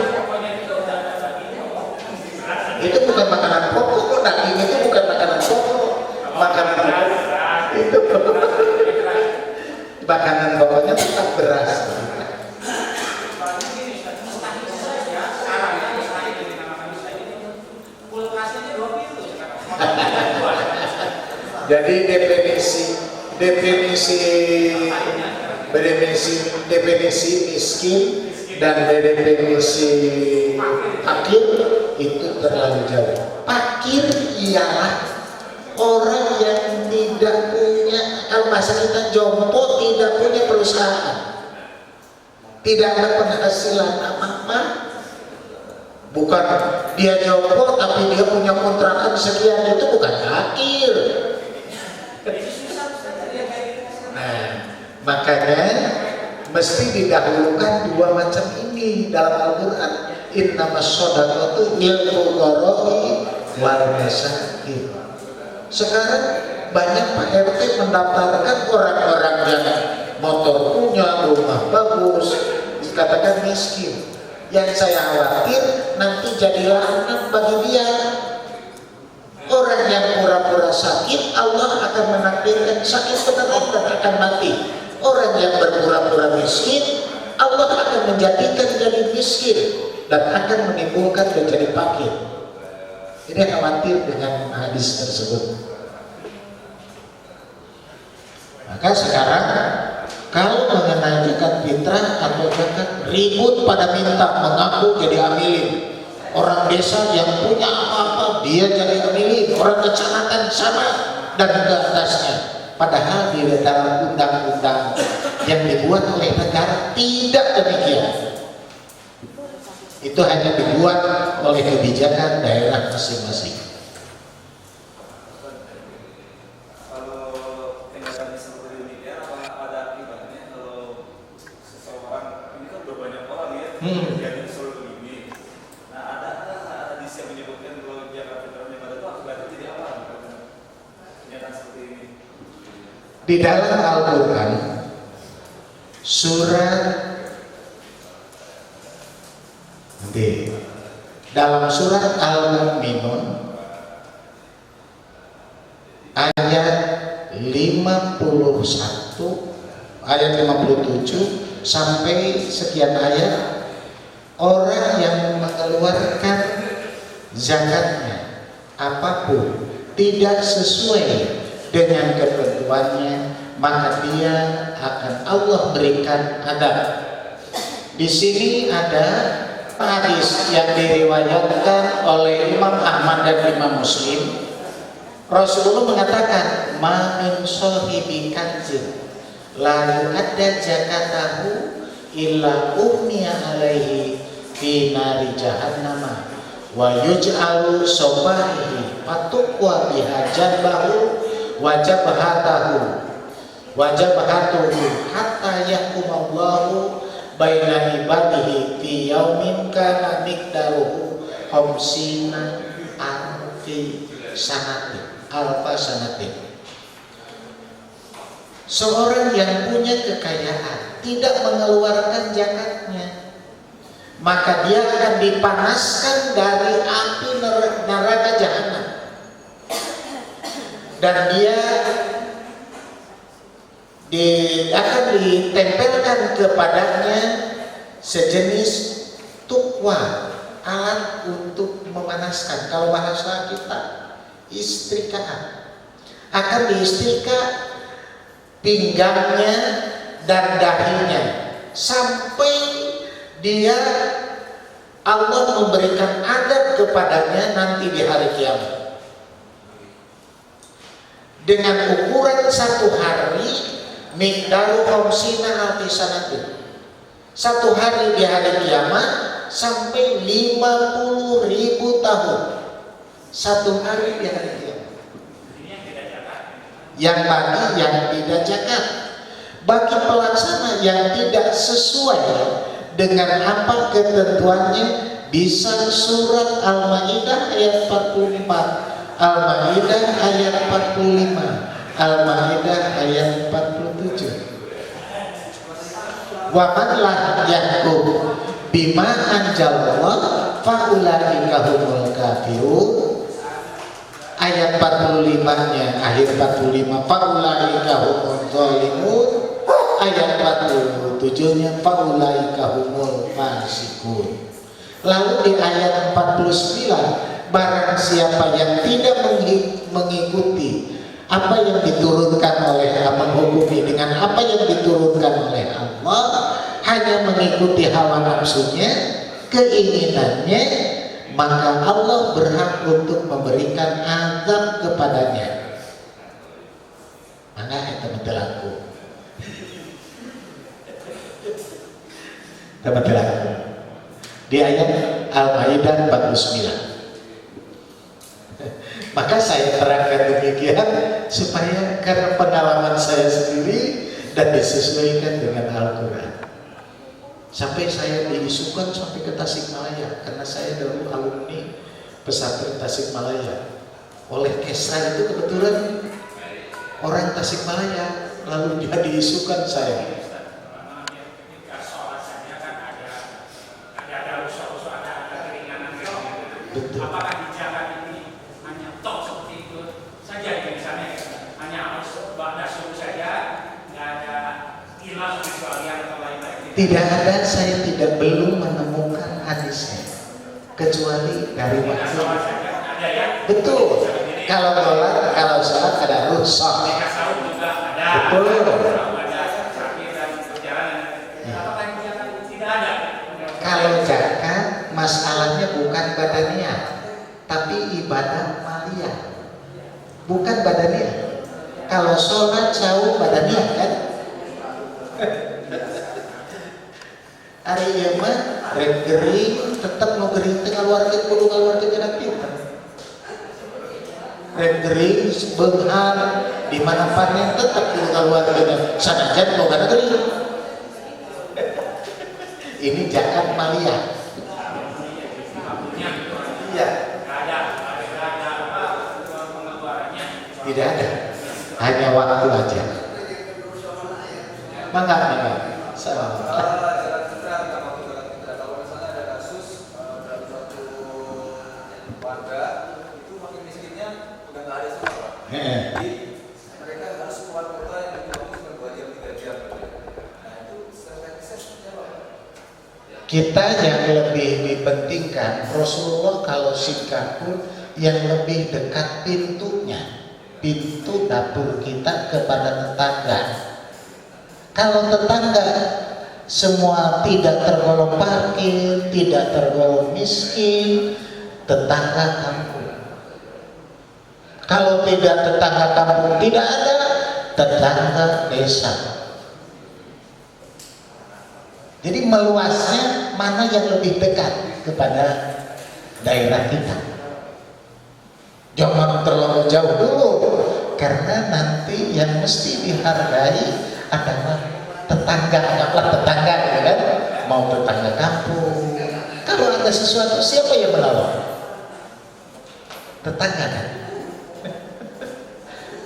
Itu bukan makanan pokok, daging itu bukan makanan pokok. Makanan itu makanan pokoknya tetap beras. Jadi definisi miskin dan definisi fakir itu terlalu jauh. Fakir ialah orang yang tidak punya, kalau bahasa kita jompo, tidak punya perusahaan, tidak ada penghasilan apa-apa. Bukan dia jompo tapi dia punya kontrakan sekian, itu bukan fakir. Nah, makanya mesti didahulukan dua macam ini dalam Al-Quran. Innamas shadaqatu lil fuqara'i wal masakin. Sekarang banyak Pak RT mendaftarkan orang-orang yang motor punya, rumah bagus, dikatakan miskin. Yang saya khawatir nanti jadilah anak bagi dia. Orang yang pura-pura sakit, Allah akan menakdirkan sakit beneran dan akan mati. Orang yang berpura-pura miskin, Allah akan menjadikan jadi miskin dan akan menimbulkan menjadi fakir. Ini khawatir dengan hadis tersebut. Maka sekarang kalau mengenai zakat fitrah atau zakat, ribut pada minta mengaku jadi amilin. Orang desa yang punya apa-apa dia jadi amilin, orang kecamatan sama dan ke atasnya. Padahal di dalam undang-undang yang dibuat oleh negara tidak demikian. Itu hanya dibuat oleh kebijakan daerah masing-masing. Jadi seluruh ini. Nah, ada hadis yang menyebutkan kalau zakat fitrahnya pada itu berarti jadi apa? Kenyataan seperti ini. Di dalam Al-Quran surat dalam surat Al-Mu'minun ayat 51 ayat 57 sampai sekian ayat, orang yang mengeluarkan zakatnya apapun tidak sesuai dengan ketentuannya, maka dia akan Allah berikan adab. Di sini ada hadis yang diriwayatkan oleh Imam Ahmad dan Imam Muslim Rasulullah mengatakan, "Ma min sahibi kanzin la yu'adda zakatahu illa ummiya alaihi fi nari jahannama wa yuj'alu sobahihi fatukwa biha jabbahu wa jabhatuhu hatta yahkumallahu baina ibadihi fi yaumin kana miqdaruhu khamsina alfi sanatin. Seorang yang punya kekayaan tidak mengeluarkan zakatnya, maka dia akan dipanaskan dari api neraka jahanam, dan dia akan ditempelkan kepadanya sejenis tukwa, alat untuk memanaskan. Kalau bahasa kita, istrikaan. Akan diistrika pinggangnya dan dahinya sampai dia, Allah memberikan adab kepadanya nanti di hari kiamat dengan ukuran satu hari, miqdaru khamsina alfi sanatin. Satu hari di hari kiamat sampai 50.000 tahun. Satu hari di hari kiamat. Yang bagi yang tidak zakat, bagi pelaksana yang tidak sesuai dengan apa ketentuannya, bisa surat Al-Maidah ayat 44, Al-Maidah ayat 45, Al-Maidah ayat 47. Wa man la yahkum bima anjalallah fa ulaika humul kafirun. Ayat 45-nya, akhir 45, fa ulaika humul zalimun. Ayat 47-nya, fa ulaika humul fasikun. Lalu di ayat 49, barang siapa yang tidak mengikuti apa yang diturunkan oleh Allah, menghukumi dengan apa yang diturunkan oleh Allah, hanya mengikuti hawa nafsunya, keinginannya, maka Allah berhak untuk memberikan azab kepadanya. Mana itu mentelaku? Teman-teman, di ayat Al-Maidah 49. Maka saya terangkan demikian supaya karena pengalaman saya sendiri dan disesuaikan dengan Al-Quran. Sampai saya diisukan sampai ke Tasikmalaya, karena saya dulu alumni pesantren Tasikmalaya. Oleh Kesra itu kebetulan orang Tasikmalaya, lalu dia diisukan saya. Betul. Apakah di jalan ini hanya tok seperti itu saja, misalnya hanya batas suku saja, nggak ada ilah kecualian atau lain-lain? Tidak ada, saya belum menemukan hadisnya kecuali dari waktu. Betul. Kalau sholat, ada rusak. Betul. Kalau zakat, masalahnya bukan badaniah, tapi ibadah maliyah, bukan badaniah. Kalau sholat jauh badaniah kan? Hari ieu mah rek gering, tetep nu gering teh ngaluarkeun kudu ngaluarkeun jarak pinter. Rek gering beunghar di mana panen tetep kudu ngaluarkeun sanajan boga gering. Ini zakat maliyah. Iya. Tidak ada. Hanya waktu aja. Mangga. Salam. Mereka harus keluar kota yang lebih bagus 2 jam 3 jam. Nah itu strategisnya seperti apa? Kita yang lebih dipentingkan, Rasulullah kalau Singapura yang lebih dekat pintunya, pintu dapur kita kepada tetangga. Kalau tetangga semua tidak tergolong parkir, tidak tergolong miskin, tetangga kampung. Kalau tidak tetangga kampung, tidak ada tetangga desa. Jadi meluasnya mana yang lebih dekat kepada daerah kita. Jangan terlalu jauh dulu, karena nanti yang mesti dihargai adalah tetangga, anggaplah tetangga, ya kan? Mau tetangga kampung. Kalau ada sesuatu, siapa yang menolong? Tetangga kan?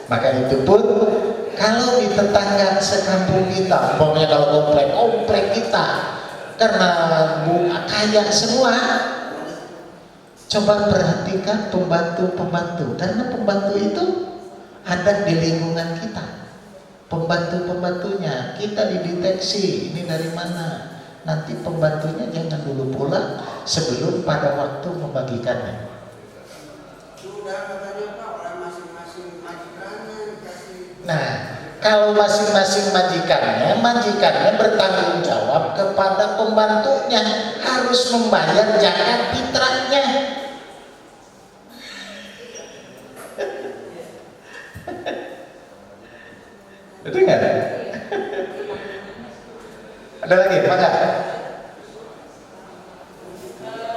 Maka itu pun kalau di tetangga sekampung kita, umpamanya kalau komplek kita, karena kaya semua, coba perhatikan pembantu-pembantu, karena pembantu itu ada di lingkungan kita. Pembantu-pembantunya kita dideteksi ini dari mana. Nanti pembantunya jangan dulu pulang sebelum pada waktu membagikannya. Sudah katanya Pak, orang masing-masing majikannya dikasih. Nah, kalau masing-masing majikannya bertanggung jawab kepada pembantunya, harus membayar zakat fitrahnya. Betul nggak? Ada lagi, Pak?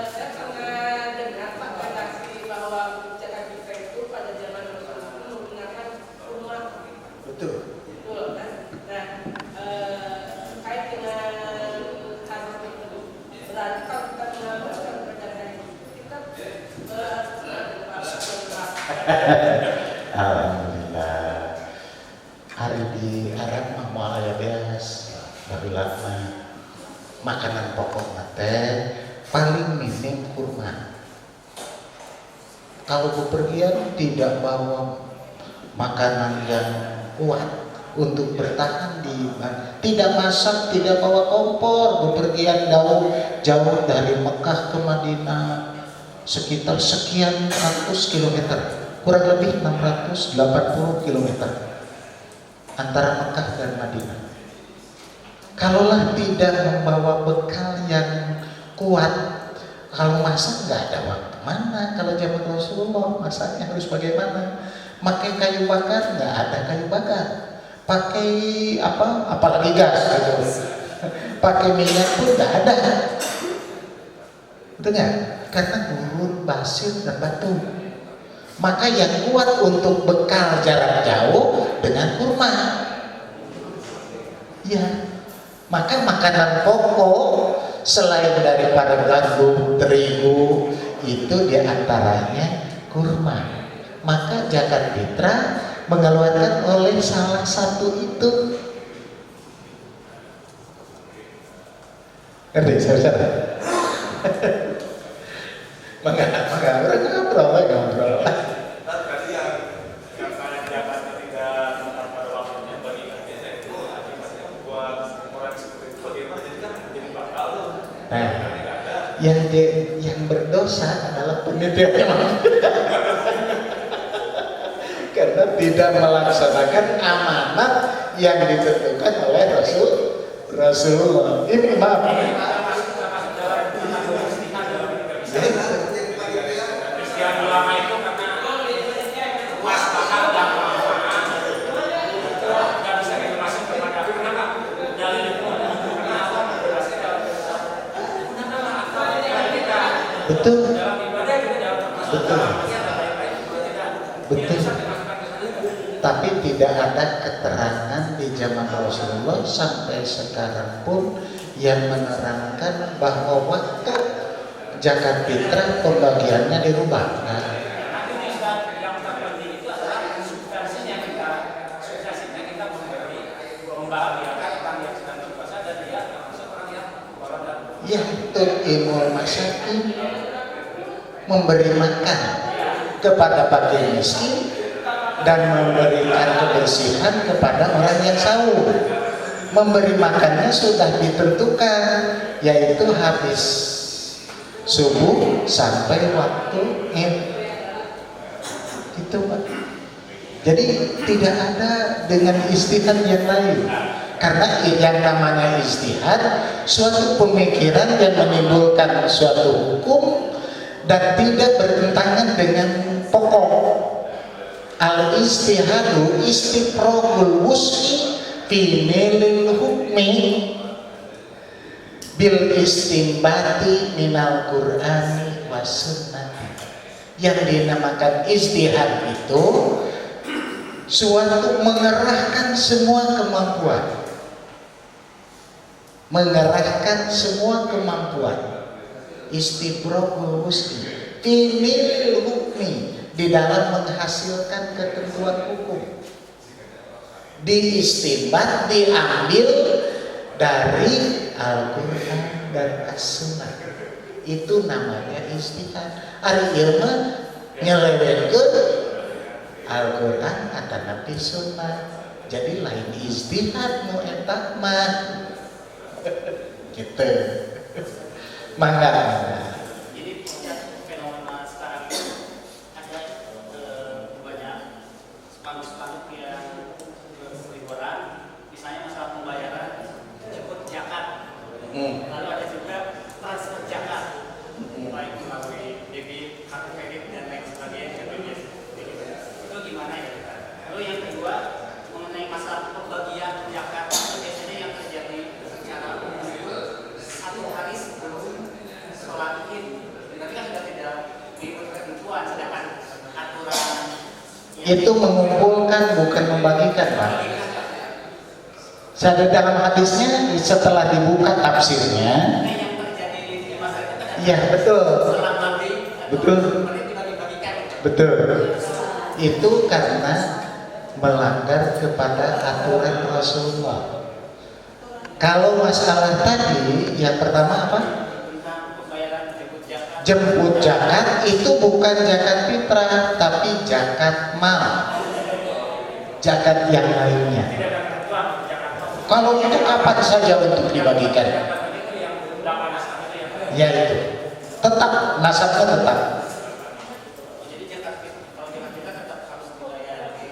Saya pernah dengar Pak redaksi bahwa zakat fitrah itu pada zaman Rasulullah menggunakan rumah. Betul. Betul kan? Nah, terkait dengan hadis itu, berarti kalau kita menambahkan perjalanan kita Alhamdulillah. Hari di Arab mah aya beas, barulah makanan pokok teh paling minim kurma. Kalau bepergian tidak bawa makanan yang kuat untuk bertahan di tidak masak, tidak bawa kompor, bepergian jauh dari Mekah ke Madinah sekitar sekian ratus kilometer, kurang lebih 680 kilometer antara Mekah dan Madinah. Kalaulah tidak membawa bekal yang kuat, kalau masak nggak ada waktu mana. Kalau zaman Rasulullah masaknya harus bagaimana? Pakai kayu bakar, nggak ada kayu bakar. Pakai apa? Apalagi gas gitu. Pakai minyak pun nggak ada. Betul nggak? Karena gurun, pasir dan batu. Maka yang kuat untuk bekal jarak jauh dengan kurma. Ya, maka makanan pokok selain daripada gandum, terigu, itu diantaranya kurma. Maka zakat fitrah mengeluarkan oleh salah satu itu. Ngerti saudara? Maka orang ngobrol. Tadi yang kayak zakat tidak tepat pada waktunya bagi kita itu akibatnya buat orang seperti itu bagaimana, jadi kan jadi bakal tuh. Nah, yang berdosa adalah penelitiannya, karena tidak melaksanakan amanat yang ditentukan oleh Rasulullah. Ini maaf. Istilah ulama itu karena luas bakal dan kemampuan itu nggak bisa kita masuk kepada kenapa dalil itu karena Allah berhasil kita Betul. dalam ibadah juga dalam termasuk Betul. dalam maksiat dan lain-lain juga tidak Betul. bisa dimasukkan ke sana. Tapi tidak ada keterangan di zaman Rasulullah sampai sekarang pun yang menerangkan bahwa waktu zakat fitrah pembagiannya dirubah. Nah, Nanti di saat yang terpenting itu adalah substansinya kita memberi membahagiakan orang yang sedang berpuasa dan dia termasuk orang yang walaupun yaitu imul masakin, memberi makan kepada fakir miskin dan memberikan kebersihan kepada orang yang sahur. Memberi makannya sudah ditentukan, yaitu habis subuh sampai waktu Id. Itu Pak. Jadi tidak ada dengan istihad yang lain. Karena yang namanya istihad suatu pemikiran yang menimbulkan suatu hukum dan tidak bertentangan dengan pokok. al istihadu istifrogul wus'i fi nilil hukmi bil istimbati minal qur'ani was sunnati. Yang dinamakan istihad itu suatu mengerahkan semua kemampuan, mengerahkan semua kemampuan, istifrogul wus'i fi nilil hukmi, di dalam menghasilkan ketentuan hukum. Diistimbat, diambil dari Al-Quran dan As-Sunnah. Itu namanya istihad. Ari ilmu nyelewengkeun Al-Quran atau Nabi Sunnah. Jadi lain istihad nu eta mah. Gitu. Mangga. Jadi fenomena sekarang itu ada banyak spanduk-spanduk yang berseliweran, misalnya masalah pembayaran jemput zakat. Lalu ada juga transfer zakat, baik melalui debit, kartu kredit dan lain sebagainya. Itu gimana ya? Lalu yang kedua mengenai masalah pembagian zakat, biasanya yang terjadi secara umum satu hari sebelum sholat Id, berarti kan sudah tidak mengikuti ketentuan, sedangkan aturan Itu mengumpulkan bukan membagikan, Pak. Saya dalam hadisnya setelah dibuka tafsirnya, yang terjadi di masyarakat kan ya betul, selang maghrib atau betul, menit juga dibagikan. betul. Itu karena melanggar kepada aturan Rasulullah. Kalau masalah tadi, yang pertama apa? Tentang pembayaran jemput zakat. Jemput zakat itu bukan zakat fitrah, tapi zakat mal, zakat yang lainnya. Tidak ada ketentuan zakat. Kalau itu kapan saja untuk dibagikan? Zakat itu yang 8 nasab itu yang Ya itu, tetap nasabnya tetap. jadi zakat kalau zakat kita tetap harus dibayar di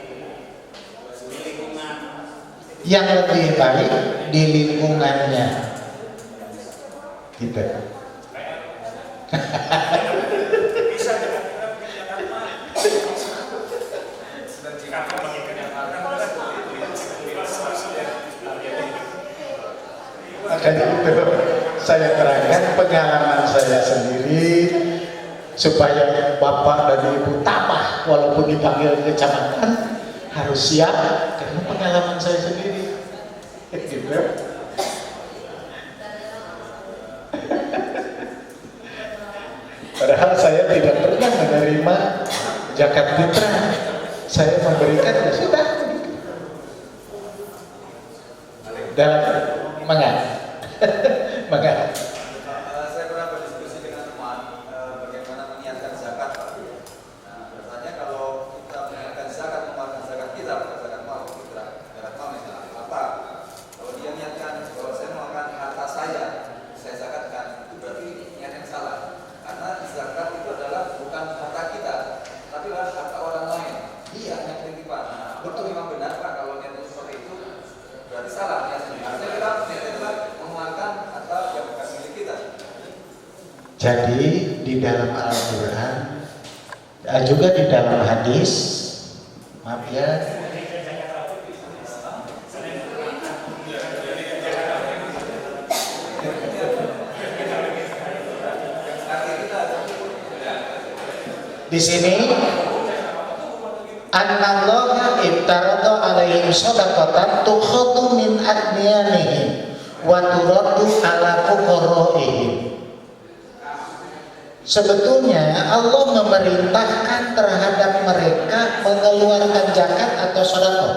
lingkungan. Yang lebih baik di lingkungannya, gitu. Bisa dengan kita punya Jakarta. Sedang Jakarta bagikan yang makan kan Makanya itu saya terangkan pengalaman saya sendiri supaya bapak dan ibu tabah walaupun dipanggil kecamatan harus siap karena pengalaman saya sendiri. Gitu. Padahal saya tidak pernah menerima zakat fitrah. Saya memberikan ya sudah. Dalam mangga. Mangga. Saya pernah berdiskusi dengan teman bagaimana menyiapkan zakat, Pak. Nah, rasanya kalau kita menyiapkan zakat, mengeluarkan zakat kita, bukan zakat mal, fitrah, zakat mal misalnya, apa? Kalau dia niatkan, kalau saya mengeluarkan harta saya zakatkan, itu berarti niat yang salah. Karena zakat itu adalah bukan harta kita, tapi adalah harta orang lain. Iya, yang titipan. Nah, betul memang benar, Pak. Kalau niatnya seperti itu, berarti salah niatnya. Artinya kita niatnya adalah mengeluarkan harta yang bukan milik kita. Jadi di dalam Al-Quran juga di dalam hadis, maaf ya, di sini Anallaha ibtarada alaihim shadaqatan tukhadu min adniyanihim wa turaddu ala fuqaraihim. Sebetulnya Allah memerintahkan terhadap mereka mengeluarkan zakat atau sedekah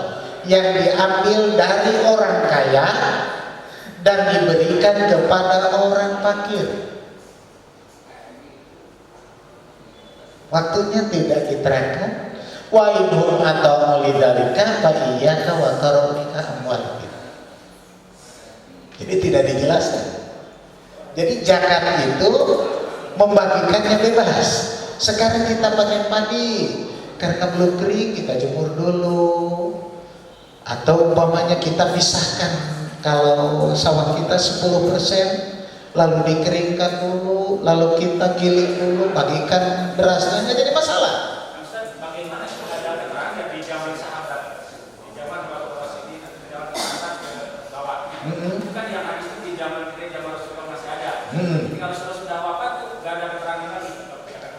yang diambil dari orang kaya dan diberikan kepada orang fakir. Waktunya tidak diterangkan. Wa inhum atau lidzalika fa iyyaka wa karamika amwalihim. Jadi tidak dijelaskan. Jadi zakat itu membagikannya bebas. Sekarang kita panen padi karena belum kering, kita jemur dulu. Atau umpamanya kita pisahkan kalau sawah kita 10%, lalu dikeringkan dulu, lalu kita giling dulu, bagikan berasnya, nggak jadi masalah. Bagaimana sudah ada keterangan Bukan yang hadis itu di zaman Rasulullah masih ada. Jadi kalau sudah wafat tuh nggak ada keterangan lagi,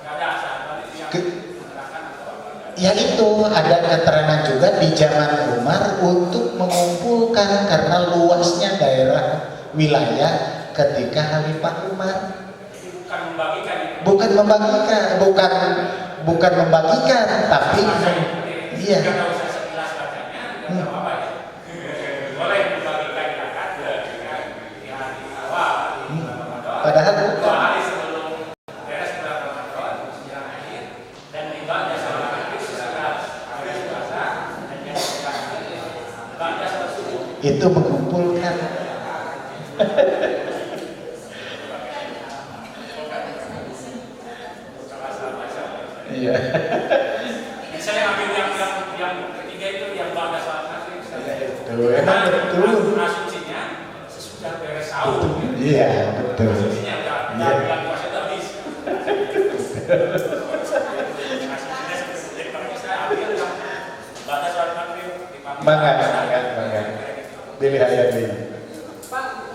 nggak ada sahabat itu yang menerangkan atau apa. Ya itu ada keterangan juga di zaman Umar untuk mengumpulkan karena luasnya daerah wilayah ketika Khalifah Umar. Jadi bukan membagikan itu. Bukan membagikan, tapi iya. Nggak usah sekilas bacanya, nggak apa-apa ya. Boleh membagikan zakat di hari awal, di Ramadan. Padahal 2 hari sebelum beres bulan Ramadan, menjelang akhir, dan ibadah salat maghrib setelah habis puasa dan yang ibadah salat subuh. itu mengumpulkan. Iya. Saya ambil yang ketiga itu yang ibadah salat maghrib. Emang betul. Asumsinya sesudah beres sahur. Iya, betul. Asumsinya udah bulan puasa itu habis. Asumsinya seperti itu. Jadi saya ambil yang ibadah salat maghrib di pagi. Bangga. Pilih ayat ini. Pak,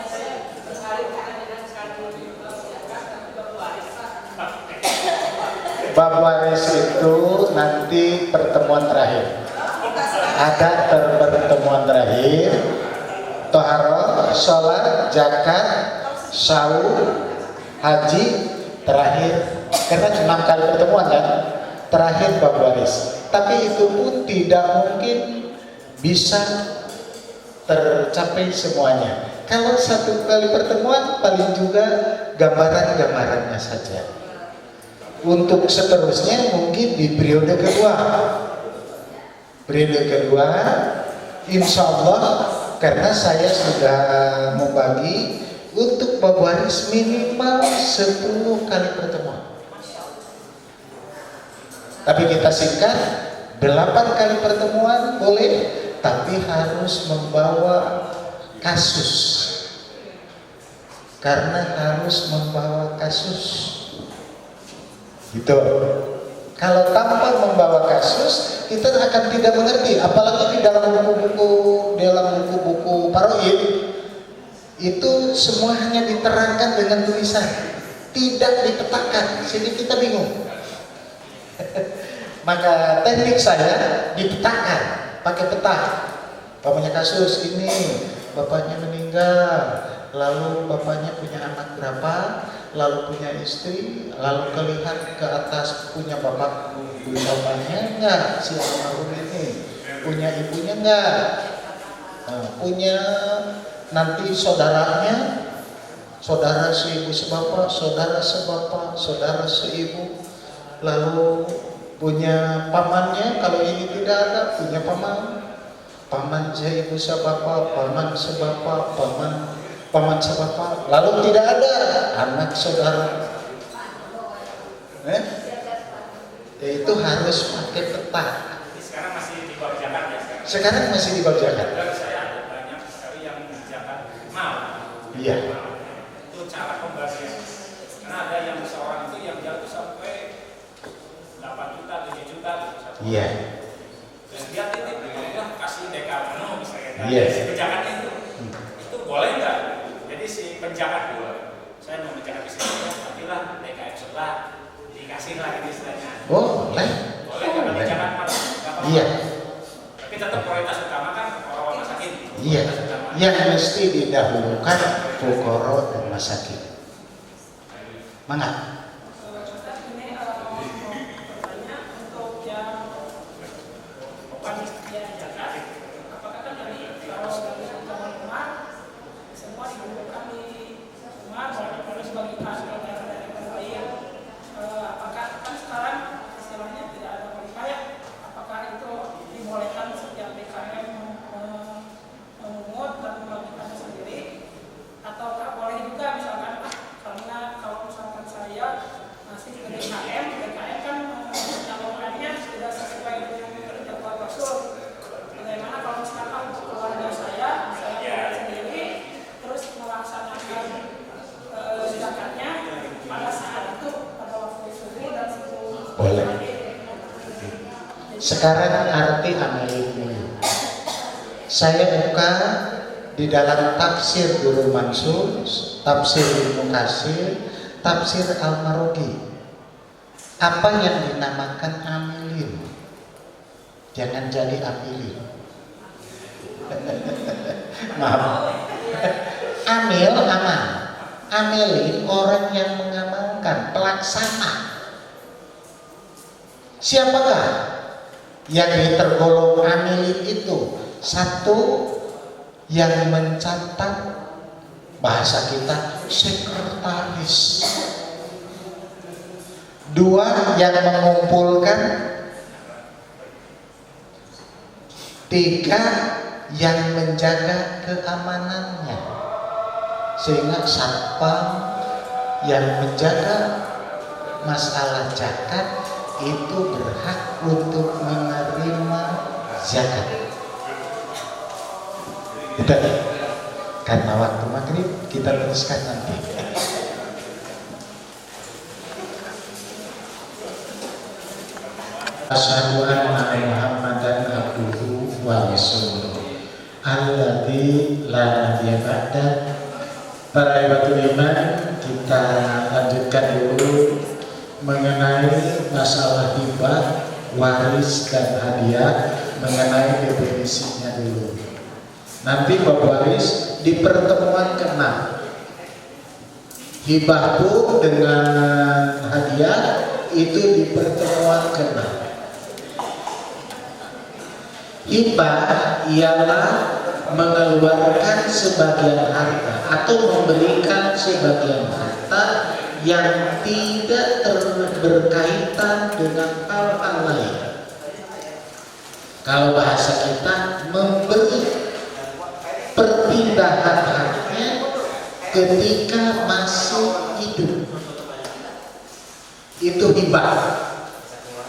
saya tertarik dengan sekali zakat dan bab waris, Pak. Bab waris itu nanti pertemuan terakhir. Ada pertemuan terakhir. Toharoh, sholat, zakat, saum, haji, terakhir. Karena 6 kali pertemuan kan. Terakhir bab waris. Tapi itu pun tidak mungkin bisa tercapai semuanya. Kalau 1 kali pertemuan paling juga gambaran-gambarannya saja. Untuk seterusnya mungkin di periode kedua. Periode kedua, insya Allah, karena saya sudah membagi untuk bab waris minimal 10 kali pertemuan. Tapi kita singkat, 8 kali pertemuan boleh, tapi harus membawa kasus. Karena harus membawa kasus. Gitu. Kalau tanpa membawa kasus, kita akan tidak mengerti. Apalagi di dalam buku-buku paroid, itu semua hanya diterangkan dengan tulisan, tidak dipetakan, sehingga kita bingung. Maka teknik saya dipetakan, pakai peta. Bapaknya kasus ini, bapaknya meninggal, lalu bapaknya punya anak berapa, lalu punya istri, lalu kelihat ke atas punya bapaknya enggak, si almarhum ini punya ibunya enggak, punya nanti saudaranya, saudara seibu sebapak, saudara sebapak, saudara seibu, lalu punya pamannya, kalau ini tidak ada punya paman seibu sebapak, paman sebapak, paman sebapak, lalu tidak ada anak saudara. Itu harus pakai peta. Sekarang masih di bawah zakat ya. Sekarang masih di bawah zakat. Saya ada banyak sekali yang zakat mal. Iya. Itu cara pembagian. Karena ada yang seorang itu yang jatuh sampai 8 juta, 7 juta. Iya. Dan dia titip, ya kasih DK penuh misalnya. Iya. Si penjahatnya itu boleh nggak? Jadi si penjahat saya mau menjahat istrinya, nantilah DKM sebelah dikasih lagi istilahnya. Oh, boleh. Boleh karena penjahat nggak apa-apa. Iya. Tapi tetap prioritas utama kan orang masakin. Iya. Yang mesti didahulukan fuqara dan masakin. Mangga. Ini pertanyaan untuk yang panitia zakat, apakah kan dari kalau dari zaman Umar semua dikumpulkan di rumah harus bagikan dari pembayar, apakah kan sekarang istilahnya tidak ada pembayar, apakah itu dibolehkan setiap DKM memungut dan membagikannya sendiri, ataukah boleh juga misalkan karena kalau misalkan saya masih ke DKM kan mencalonkannya tidak sesuai dengan jadwal Rasul. Bagaimana kalau misalkan keluarga saya sendiri terus melaksanakan zakatnya pada saat itu, pada waktu subuh dan subuh. Boleh. Sekarang arti amalin dulu. Saya buka di dalam tafsir Guru Mansur, tafsir Ibnu Katsir, tafsir Al-Marogi. Apa yang dinamakan amilin? Jangan jadi amilin. Maaf. Amil, amal. Amilin orang yang mengamalkan, pelaksana. Siapakah yang tergolong amilin itu? Satu, yang mencatat, bahasa kita sekretaris. Dua, yang mengumpulkan. Tiga, yang menjaga keamanannya. Sehingga satpam yang menjaga masalah zakat itu berhak untuk menerima zakat. Kita karena waktu maghrib kita teruskan nanti. Asyhadu anna Muhammadan abduhu wa rasuluh alladzi la nabiyya ba'da. Para ibatul iman, kita lanjutkan dulu mengenai masalah hibah, waris dan hadiah, mengenai definisinya dulu. Nanti Bapak Waris di pertemuan ke-6 hibah pun dengan hadiah itu di pertemuan ke-6. Hibah ialah mengeluarkan sebagian harta atau memberikan sebagian harta yang tidak berkaitan dengan hal-hal lain. Kalau bahasa kita, memberi perpindahan haknya ketika masih hidup, itu hibah.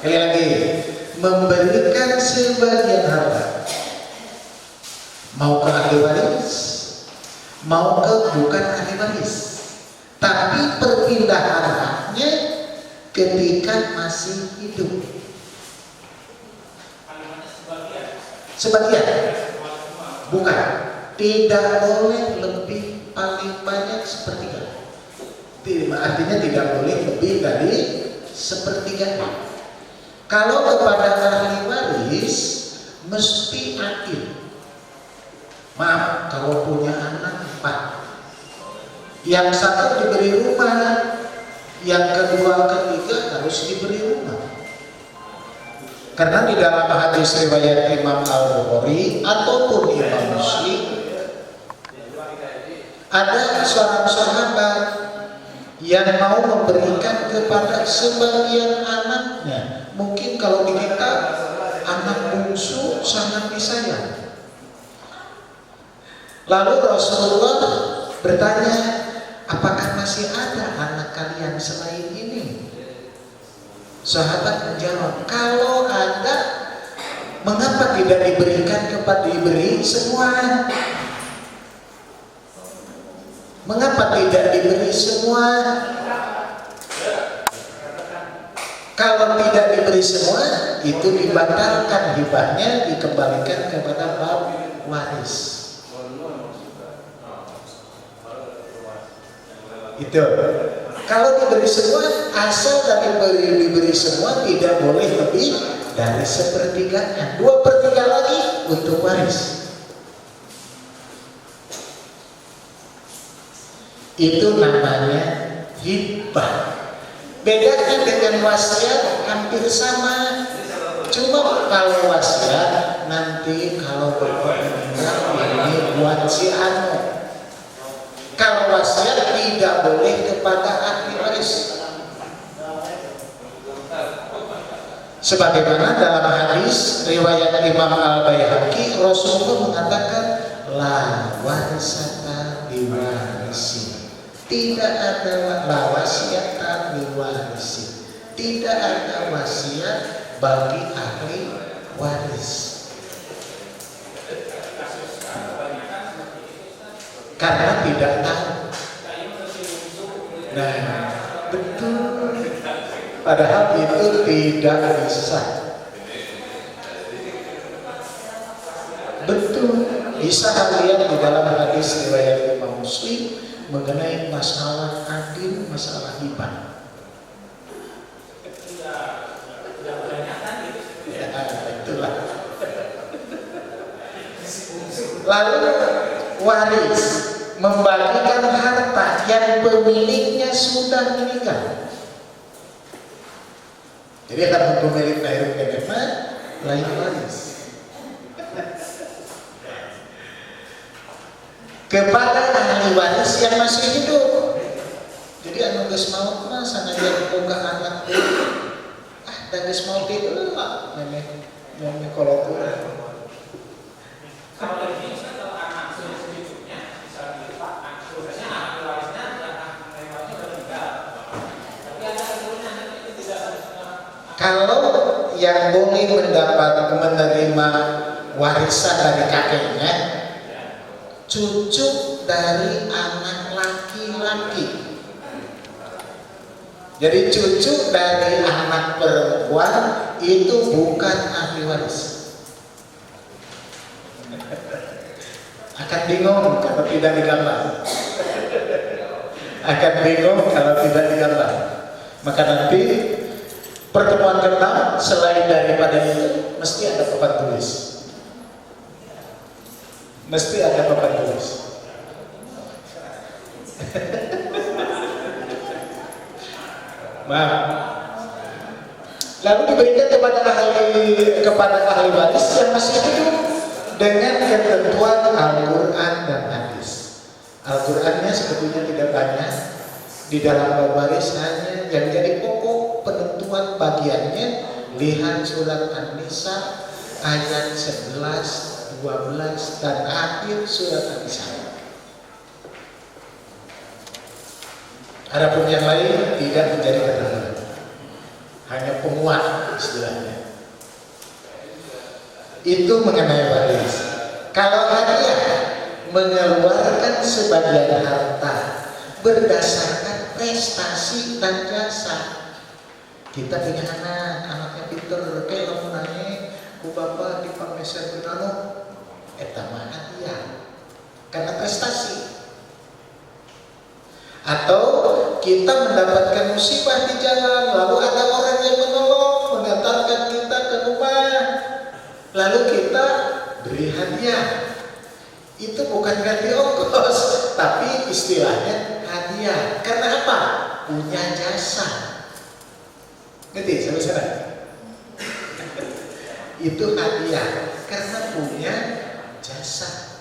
Sekali lagi, memberikan sebagian harta, mau ke ahli waris, mau ke bukan ahli waris, tapi perpindahan haknya ketika masih hidup. Sebagian, bukan. Tidak boleh lebih, paling banyak sepertiga. Artinya tidak boleh lebih dari sepertiga. Kalau kepada ahli waris mesti adil. Maaf, kalau punya anak 4, yang satu diberi rumah, yang kedua ketiga harus diberi rumah. Karena di dalam hadis riwayat Imam Al-Bukhari ataupun Imam Muslim, ada seorang sahabat yang mau memberikan kepada sebagian anaknya. Mungkin kalau di kita anak bungsu sangat disayang. Lalu Rasulullah bertanya, apakah masih ada anak kalian selain ini? Sahabat menjawab, kalau ada, mengapa tidak diberikan kepada diberi semua? Mengapa tidak diberi semua? Kalau tidak diberi semua, itu dibatalkan hibahnya, dikembalikan kepada bab waris. Itu. Kalau diberi semua, asal dari diberi semua tidak boleh lebih dari sepertiganya. 2/3 lagi untuk waris. Itu namanya hibah. Bedanya dengan wasiat hampir sama. Cuma kalau wasiat nanti kalau bapak meninggal ini buat si anu. Kalau wasiat tidak boleh kepada ahli waris. Sebagaimana dalam hadis riwayat Imam Al-Baihaqi, Rasulullah mengatakan la warisata liwarisi. Tidak ada wasiat liwarisi. Tidak ada wasiat bagi ahli waris. Karena tidak tahu. Nah, betul. Padahal itu tidak bisa. Betul. Bisa lihat di dalam hadis riwayat Imam Muslim mengenai masalah adil, masalah hibah. Ya, itulah. Lalu waris membagikan harta yang pemiliknya sudah meninggal. Jadi akan pemilik lahir kedepan lain waris. Kepada ahli waris yang masih hidup. Jadi anu geus maot mah sanajan boga anak teh. Da geus maot itu lah memeh kolot. Kalau dari ini kalau anak selanjutnya misalnya Pak, prosesnya anak warisnya adalah warisnya sudah meninggal. Tapi ada keturunan itu tidak harus. Kalau yang boleh menerima warisan dari kakeknya, cucu dari anak laki-laki. Jadi cucu dari anak perempuan itu bukan ahli waris. Akan bingung kalau tidak digambar. Akan bingung kalau tidak digambar. Maka nanti pertemuan ke-6 selain daripada itu mesti ada papan tulis. Mesti ada papan tulis. Maaf. Lalu diberikan kepada ahli waris yang masih hidup dengan ketentuan Al-Quran dan hadis. Al-Qurannya sebetulnya tidak banyak. Di dalam bab waris hanya yang jadi pokok penentuan bagiannya. Lihat surat An-Nisa ayat 11, 12 dan akhir surat An-Nisa. Adapun yang lain tidak menjadi ketentuan, hanya penguat istilahnya. Itu mengenai waris. Kalau hadiah mengeluarkan sebagian harta berdasarkan prestasi dan jasa. Kita punya anaknya pinter, kayak kamu nanya, ku bapak di pameser benano, etama hadiah, karena prestasi. Atau kita mendapatkan musibah di jalan, lalu ada orang yang menolong, mengantarkan kita ke rumah, lalu kita beri hadiah. Itu bukan ganti ongkos, tapi istilahnya hadiah. Karena apa? Punya jasa. Ngerti sampai sana? Itu hadiah karena punya jasa.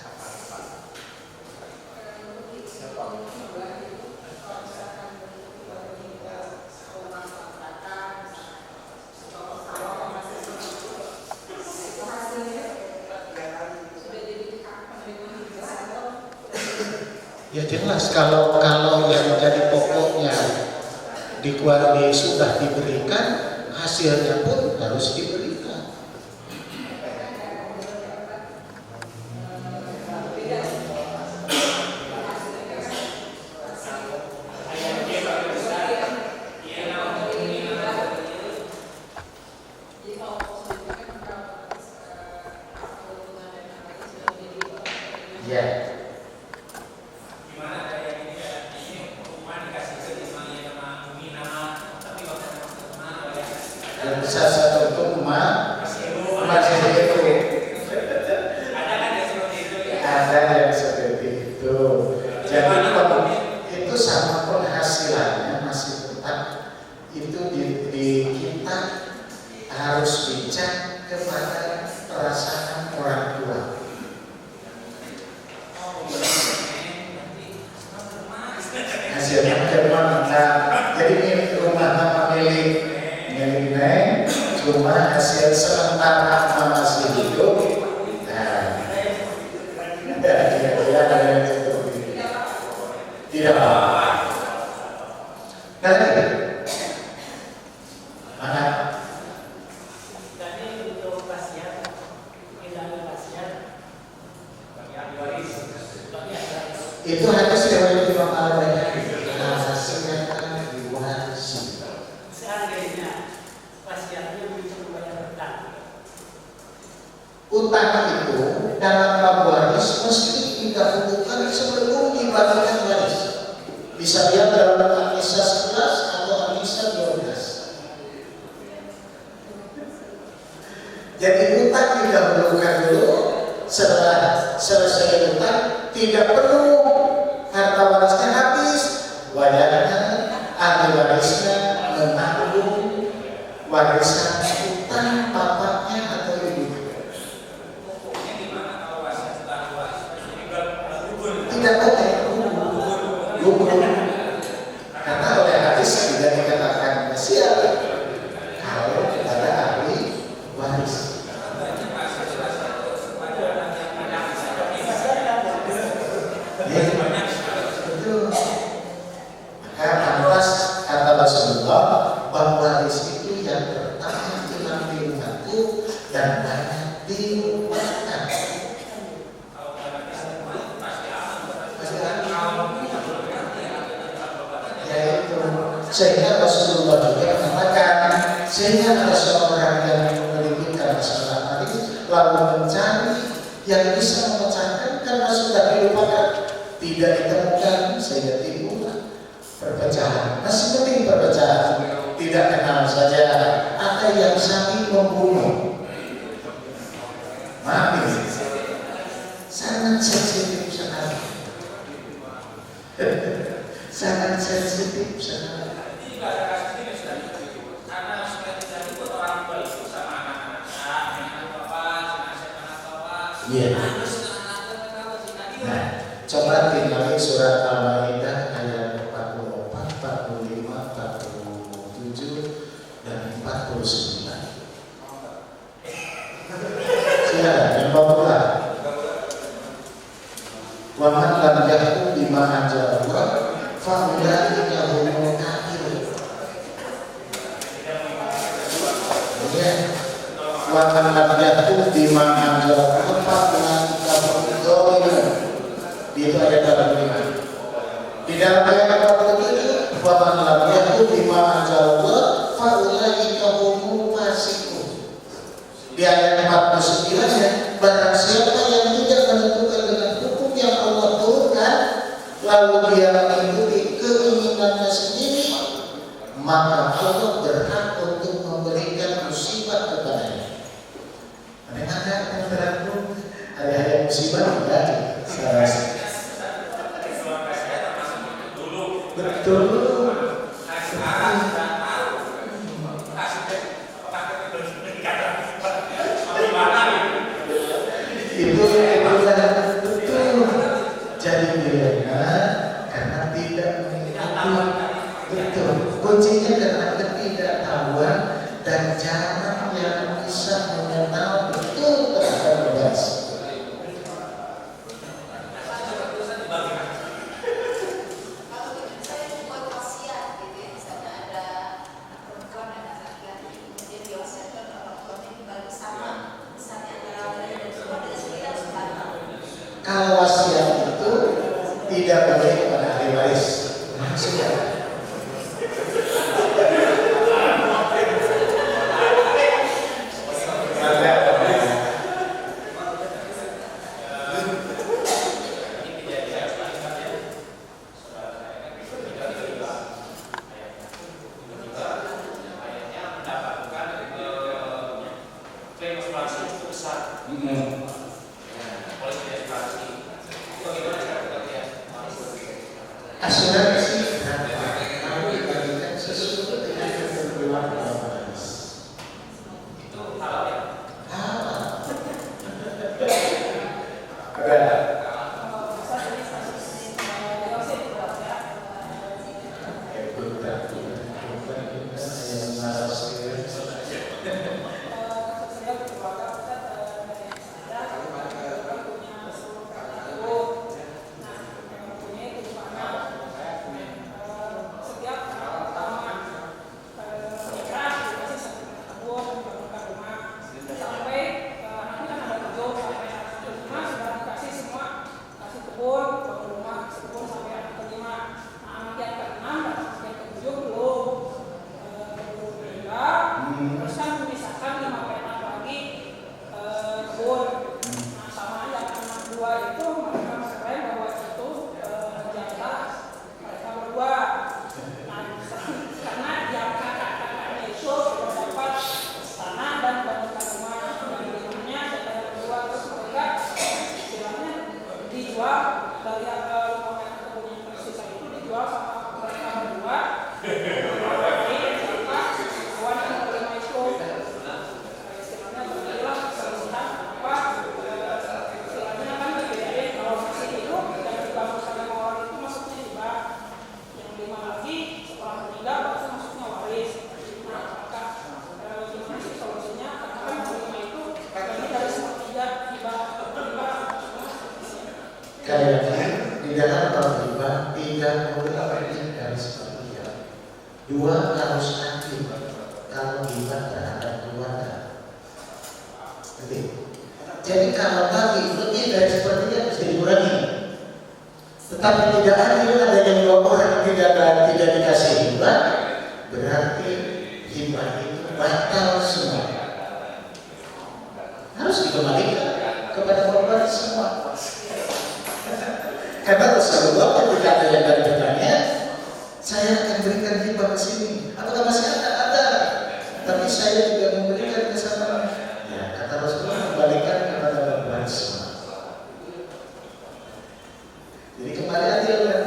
Ya jelas kalau yang menjadi pokoknya sudah diberikan, hasilnya pun harus diberikan. Ya. Dan salah satu rumah masih itu ada yang seperti itu. Jadi itu sama penghasilannya masih tetap itu di kita harus bijak kepada perasaan orang tua. Hasilnya kemana? Jadi milik rumah nama milik Neng, cuma hasil sementara masih hidup. Nah, kira-kira ada yang seperti itu. Tidak. Nanti mana? Tadi untuk pasien, tidak ada pasien. Itu hadis riwayat Imam Al-Baihaqi. Hasilnya diwarisi. Seandainya pasiennya bisa membayar hutang. utang itu dalam bab waris mesti didahulukan sebelum dibagikan waris. Bisa lihat dalam An-Nisa 11 atau An-Nisa 12. Jadi utang didahulukan dulu, setelah selesai utang tidak perlu harta warisnya habis, wajarnya ahli warisnya menanggung warisan utang bapaknya atau ibunya. Tidak boleh gugur, karena oleh hadis tidak dikatakan wasiat kalau ada ahli waris. Maka pantas kata Rasulullah bahwa waris itu yang pertama diambil satu dan banyak dilupakan. Yaitu sehingga Rasulullah juga mengatakan, sehingga ada seorang yang memilikikan masalah waris lalu mencari yang bisa memecahkan karena sudah dilupakan, tidak ditemukan sehingga timbul perpecahan. Masih penting perpecahan, tidak kenal saja ada yang saling membunuh. Maaf ini sangat sensitif sekali. Sangat sensitif sekali. Iya. Nah, coba tinggali surat Al-Maidah ayat 44, 45, 47 dan 49. Silakan yang bawa. Wa man lam yahkum bima anzalallah fa ulaika humul kafirun. Wa man lam yahkum bima anzalallah fa ulaika humul zalimun. Itu ayat 45. Di dalam ayat 47, wa man lam yahkum bima anzalallah fa ulaika humul fasiqun. Di ayat 49 ya, barang siapa yang tidak menentukan dengan hukum yang Allah turunkan lalu dia mengikuti keinginannya sendiri, maka Allah berhak untuk memberikan musibah kepadanya. Ada yang berlaku ada musibah tidak? Betul. Itu betul. Jadi milenial karena tidak mengikuti. Betul. Kuncinya karena ketidaktahuan dan jarang yang bisa mengenal betul terhadap waris. Kalau wasiat itu tidak boleh kepada ahli waris. Maksudnya asuransi kalau dibandingkan sesuatu dengan ketentuan waris. Itu halal ya? Halal. sekali lagi di dalam berkhidmat tidak boleh lebih dari sepertiga. Dua harus aktif kalau khidmat terhadap keluarga. Jadi kalau tadi lebih dari sepertiga mesti dikurangi. Tetapi tidak adil ada yang dua orang tidak dikasih hibah, berarti hibah itu batal semua. Harus dikembalikan kepada korban semua. Karena Rasulullah ketika ada yang bertanya, saya akan berikan hibah ke sini. Apakah masih ada? Ada. Tapi saya juga memberikan ke sana. Ya, kata Rasulullah kembalikan kepada korban semua. Jadi kembali adil kan?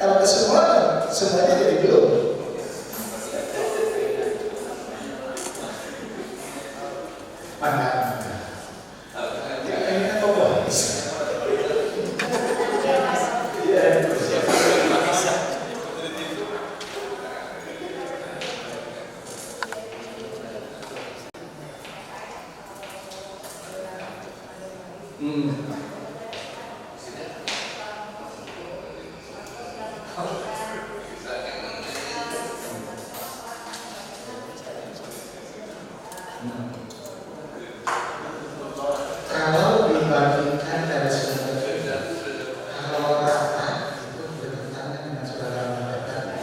Kalau ke semua, semuanya jadi belum. Maka ini kan kompromis. Kalau dibandingkan dari segi kalau rata itu bertentangan dengan saudara mengatakan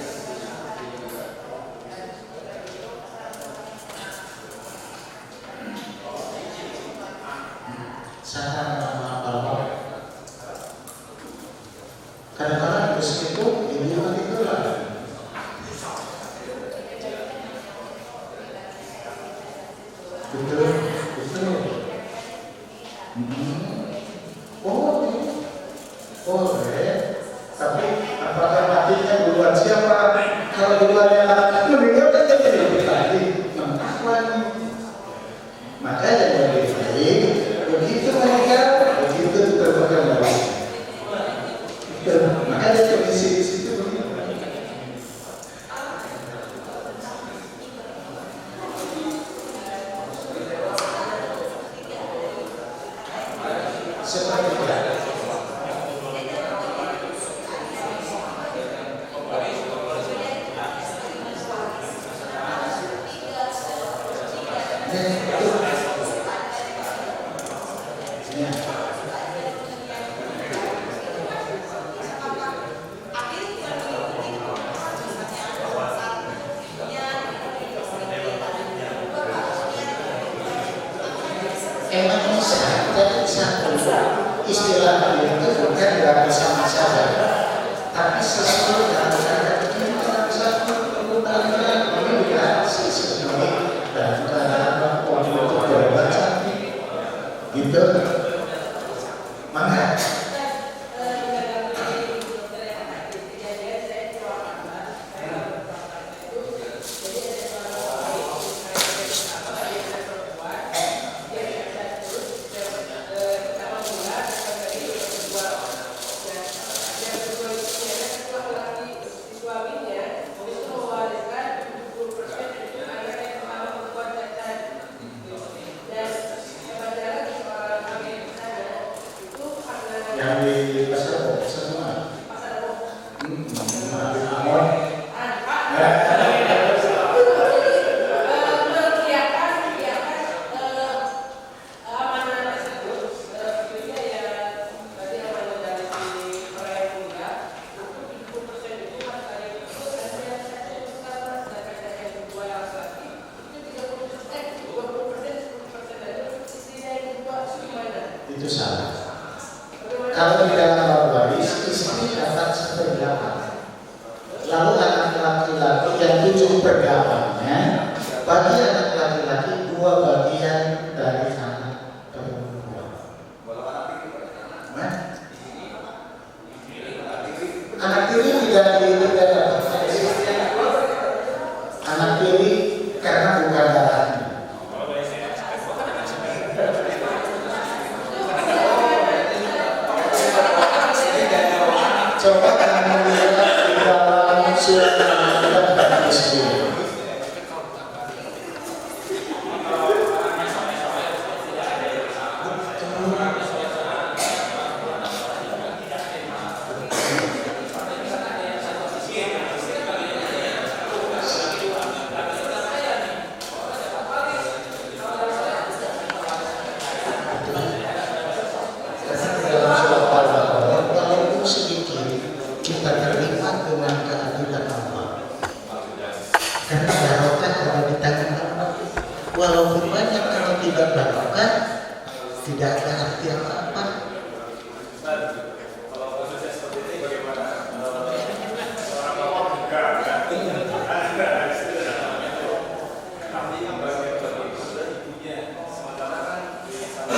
sama bahwa kadang-kadang itu ini itulah betul. Boleh. Tapi apakah matinya duluan siapa? Kalau duluannya meninggal kan jadi lebih tadi mengakwan. Maka yang lebih baik begitu meninggal begitu terpegang lagi. Maka ada kondisi di situ begitu. Seperti itu. Emang bisa, jadi satu istilah itu bukan berarti sama saja, tapi sesuai dengan cara kita satu penggunaannya komunikasi sebenarnya dan cara untuk berbaca gitu. Mana? Yang di pasar semua. Amon. Itu salah. Kalau di dalam waris istri dapat 1/8, lalu anak laki-laki yang 7/8-nya bagi anak laki-laki 2 bagian dari anak perempuan. Anak tiri tidak dapat. Anak tiri karena bukan darahnya. Coba kamu lihat di dalam surat Al-Baqarah sendiri. ungkapkan tidak ada arti apa-apa. Kalau khususnya seperti ini bagaimana? Orang awam enggak tapi yang bagian itu sudah ibunya. Sementara kan di sana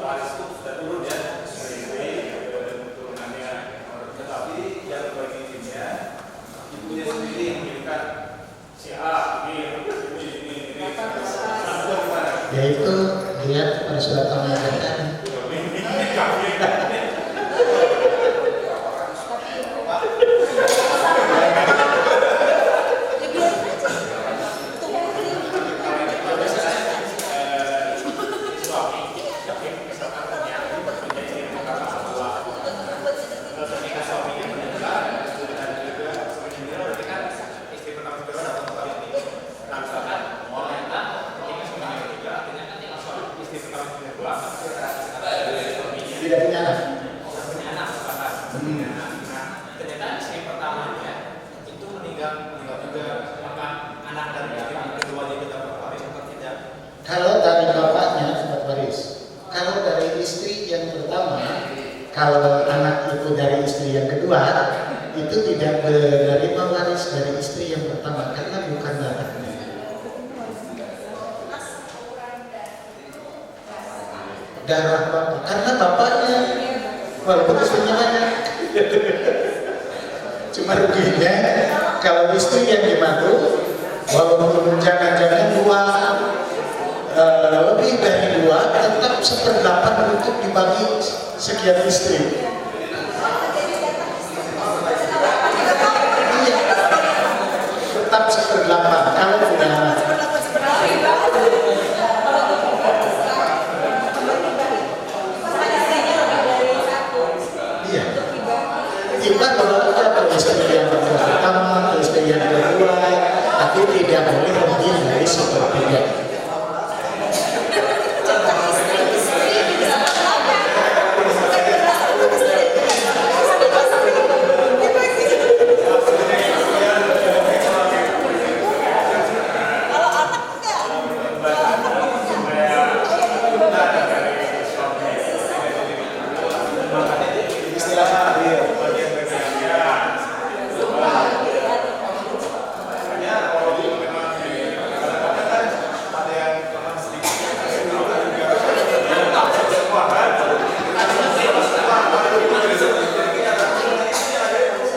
waris itu sudah turun ya, istri turunannya. Tetapi yang bagi ibunya sendiri yang memiliki si A, ini. Yaitu lihat pada surat Al-Maidah tadi. Tidak punya anak. Ternyata istri pertamanya itu meninggal juga, maka anak dari istri kedua dia dapat waris atau tidak? Kalau dari bapaknya dapat waris. Kalau dari istri yang pertama, kalau anak itu dari istri yang kedua, itu tidak menerima waris dari istri yang pertama karena bukan anaknya. Darah bapak, karena bapaknya walaupun istrinya banyak. Cuma ruginya kalau istri yang dibantu, walaupun jangan-jangan lebih dari 2, tetap 1/8 untuk dibagi sekian istri. Iya, tetap 1/8 kalau punya anak. Kita kalau atau istri yang pertama, istri yang kedua, tapi tidak boleh lebih dari 1/3.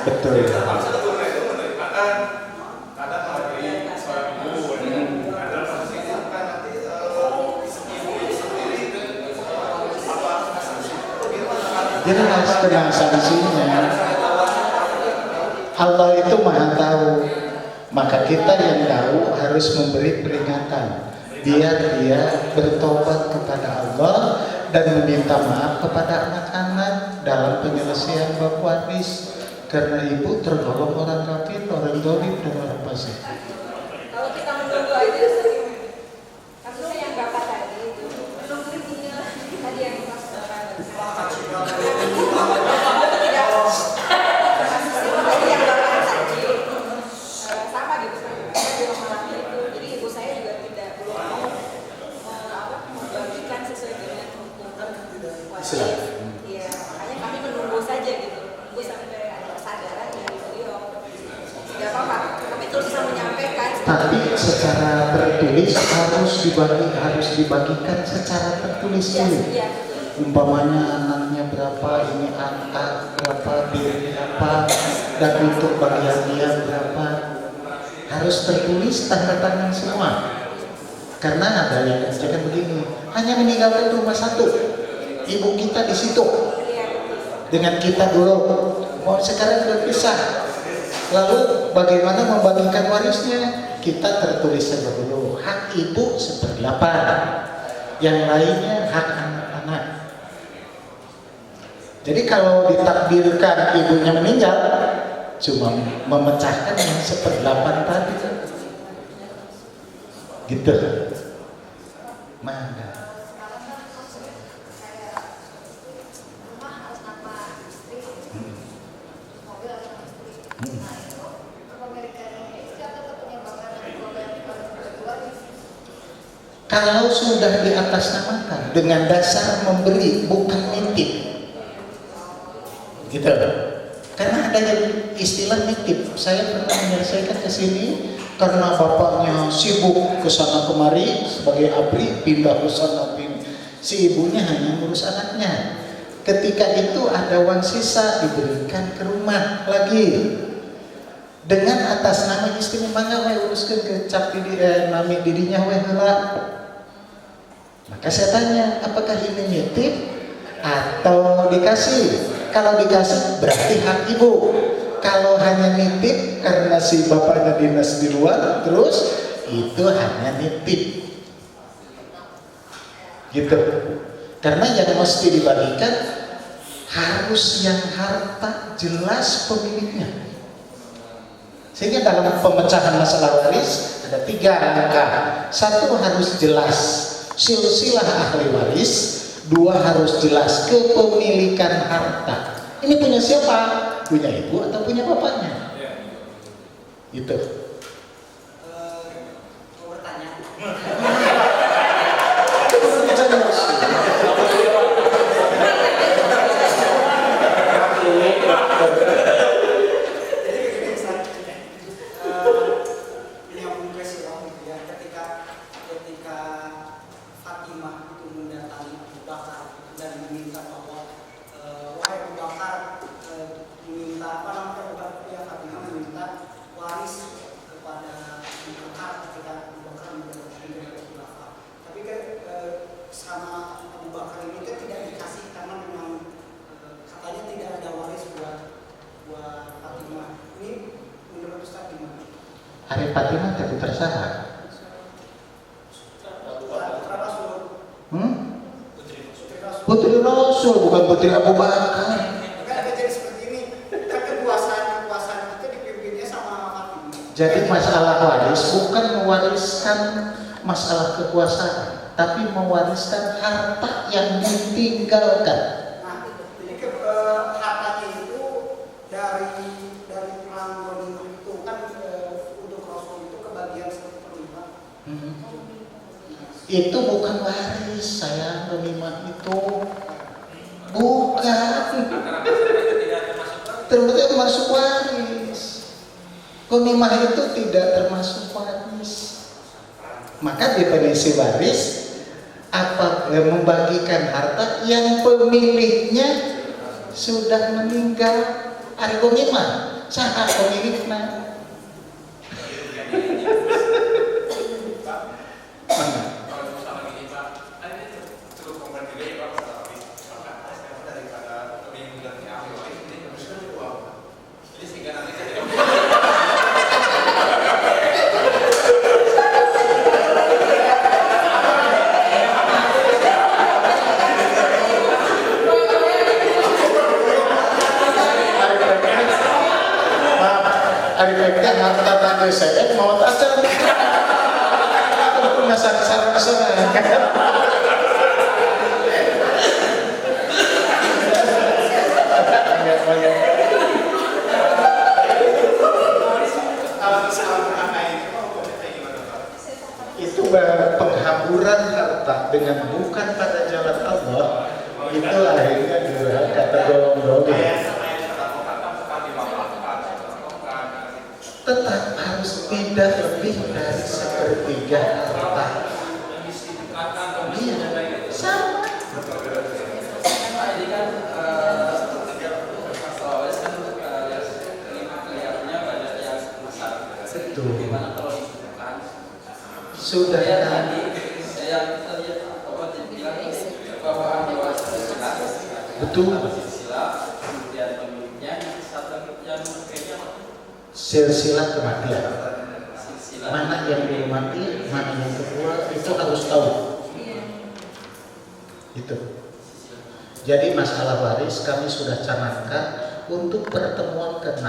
Betul. Jelas dengan sanksinya. Allah itu maha tahu. Maka kita yang tahu harus memberi peringatan biar dia bertobat kepada Allah dan meminta maaf kepada anak-anak dalam penyelesaian bab waris. Karena ibu tergolong orang kafir, orang dolim, dan orang fasik. Kalau kita menunggu aja, kasusnya yang bapak tadi itu menunggu tinggal tadi yang pas sama gitu di rumah itu. Jadi ibu saya juga belum mau membagikan sesuai dengan hukum waris. Iya, makanya kami menunggu saja gitu, menunggu sampai kesadaran dari beliau. Tidak apa-apa, kami terus bisa menyampaikan. Tapi secara tertulis harus dibagikan secara tertulis dulu. Iya. Umpamanya anaknya berapa, ini angka berapa, biaya berapa, dan untuk bagian dia berapa, harus tertulis tanda tangan semua. Karena ada yang kerjakan begini, hanya meninggalkan rumah satu, ibu kita di situ, dengan kita dulu. Mau sekarang sudah pisah. Lalu bagaimana membagikan warisnya? Kita tertulis saja dulu, hak ibu 1/8, yang lainnya hak anak-anak. Jadi kalau ditakdirkan ibunya meninggal, cuma memecahkan yang 1/8 tadi, gitu. Mana? Kalau sudah diatasnamakan dengan dasar memberi, bukan nitip, gitu. Karena adanya istilah nitip. Saya pernah menyelesaikan ke sini karena bapaknya sibuk ke sana kemari sebagai abri, pindah ke sana, si ibunya hanya ngurus anaknya. Ketika itu ada uang sisa diberikan ke rumah lagi dengan atas nama istri, mangga we uruskan ke cap nami didinya we heula. Maka saya tanya, apakah ini nitip atau dikasih? Kalau dikasih berarti hak ibu. Kalau hanya nitip karena si bapaknya dinas di luar, terus itu hanya nitip. Gitu. Karena yang mesti dibagikan harus yang harta jelas pemiliknya. Sehingga dalam pemecahan masalah waris ada 3 langkah. 1 harus jelas silsilah ahli waris, 2 harus jelas kepemilikan harta. Ini punya siapa? Punya ibu atau punya bapaknya? Itu. Pertanyaan. Ketika Fatimah itu mendatangi Abu Bakar dan meminta bahwa wahai Abu Bakar, meminta apa namanya, bukan ya, Fatimah meminta waris kepada Abu Bakar ketika Abu Bakar menjadi khilafah. Tapi sama Abu Bakar ini kan tidak dikasih karena memang katanya tidak ada waris buat Fatimah. Ini menurut Ustaz gimana? Hari Fatimah tapi tersalah. Putri Rasul, bukan Putri Abu Bakar. Kan jadi seperti ini, kan kekuasaan itu dipimpinnya sama Fatimah. Jadi masalah waris bukan mewariskan masalah kekuasaan, tapi mewariskan harta yang ditinggalkan. Nah, jadi hartanya itu dari perang Ghanimah itu kan untuk Rasul itu kebagian 1/5. Itu bukan waris, sayang. Ghanimah itu bukan termasuk waris. Ghanimah itu tidak termasuk waris. Maka definisi waris membagikan harta yang pemiliknya sudah meninggal. Ari ghanimah saha pemiliknya? Harta tangga saya mau aja aku masak sarang-sarang itu penghamburan harta dengan bukan pada jalan Allah, itu akhirnya durhaka tergolong dolim. Tetap harus tidak lebih dari 1/3 harta. Iya, sama. Betul. Sudah tadi betul. Silsilah kematian. Mana yang dulu mati, mana yang kedua, itu harus tahu. Itu. Jadi masalah waris kami sudah canangkan untuk pertemuan ke-6.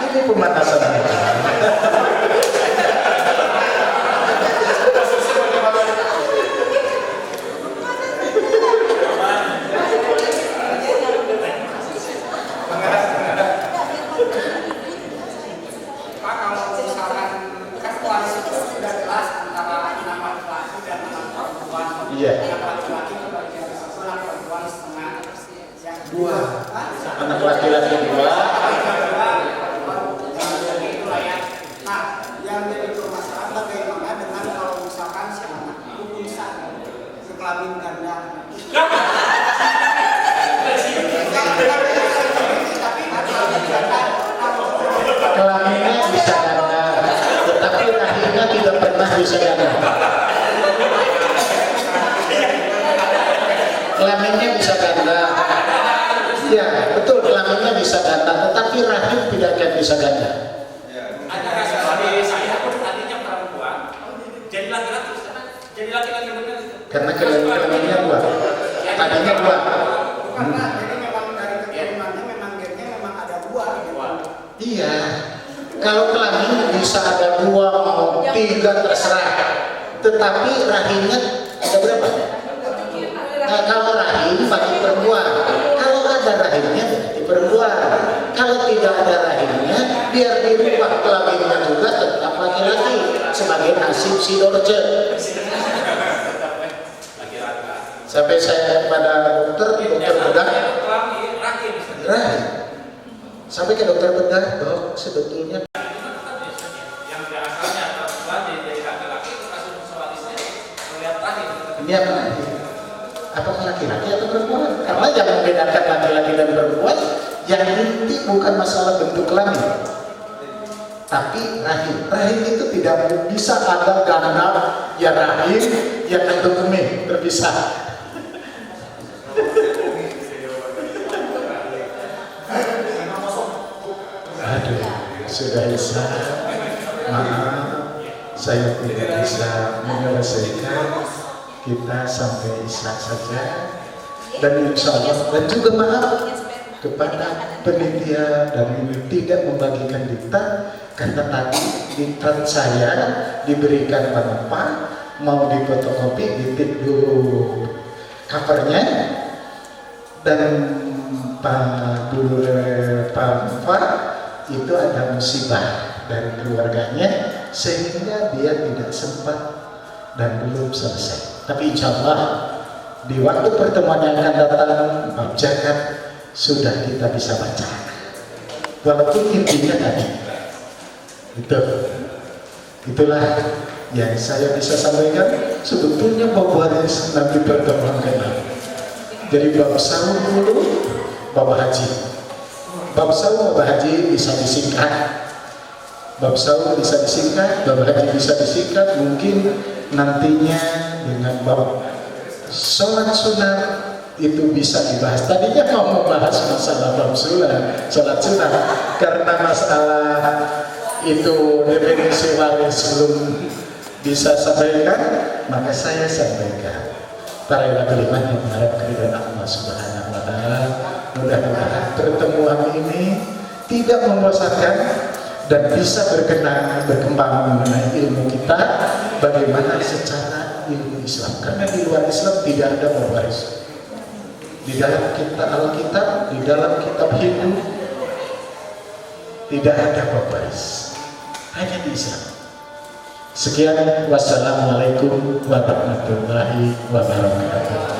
Ini pembatasan. anak laki-laki 2. Nah, yang jadi permasalahan bagaimana dengan kalau misalkan si anak itu bisa kelamin ganda. Kelaminnya bisa ganda, tetapi rahimnya tidak pernah bisa ganda. Kelaminnya bisa ganda. Ya, betul, kelaminnya bisa ganda, tetapi rahim tidak akan bisa ganda. Ada rasa dari saya pun tadinya perempuan, jadi laki-laki, jadi laki-laki benar itu. Karena kelaminnya 2. Tadinya 2. Karena jadi memang dari keturunannya memang gennya memang ada 2 gitu. Iya. Kalau kelamin bisa ada 2 mau 3 terserah. Tetapi rahimnya ada berapa? Nah, kalau rahim bagi perempuan, kalau ada rahimnya berarti perempuan. Kalau tidak ada rahimnya, biar dirubah kelaminnya juga tetap laki-laki sebagai nasib si Dorce. Sampai saya pada dokter bedah rahim. Sampai ke dokter bedah, dok sebetulnya yang asalnya perempuan jadi laki-laki itu kasus soalisnya melihat rahim. ini apa? Apakah laki-laki atau perempuan? Karena yang membedakan laki-laki dan perempuan yang inti bukan masalah bentuk kelamin, tapi rahim. Rahim itu tidak bisa ada ganda ya rahim yang bentuk kemih terpisah. Aduh, sudah Isa, maaf, saya tidak bisa menyelesaikan. Kita sampai Isa saja. Dan insya Allah, dan juga maaf kepada penitia dan ini tidak membagikan diktat, karena tadi diktat saya diberikan apa, mau difotokopi, ditik dulu covernya, dan Pak Mufa itu ada musibah dari keluarganya sehingga dia tidak sempat dan belum selesai. Tapi insya Allah di waktu pertemuan yang akan datang bab zakat sudah kita bisa baca. Walaupun intinya tadi itulah yang saya bisa sampaikan. Sebetulnya bab waris nanti pertemuan kedua. Jadi bab saum dulu, bab haji. Bab saum, bab haji bisa disingkat. Bab saum bisa disingkat, bab haji bisa disingkat. Mungkin nantinya dengan bab sholat sunat itu bisa dibahas. Tadinya mau membahas masalah bab sholat sunat, karena masalah itu definisi waris belum bisa sampaikan, maka saya sampaikan. Para ulama yang mengharap keridhaan Allah Subhanahu wa Ta'ala, mudah-mudahan pertemuan ini tidak membosankan dan bisa berkembang mengenai ilmu kita bagaimana secara ilmu Islam, karena di luar Islam tidak ada waris. Di dalam kitab Alkitab, di dalam kitab Hindu tidak ada waris, hanya di Islam. Sekian, wassalamualaikum warahmatullahi wabarakatuh.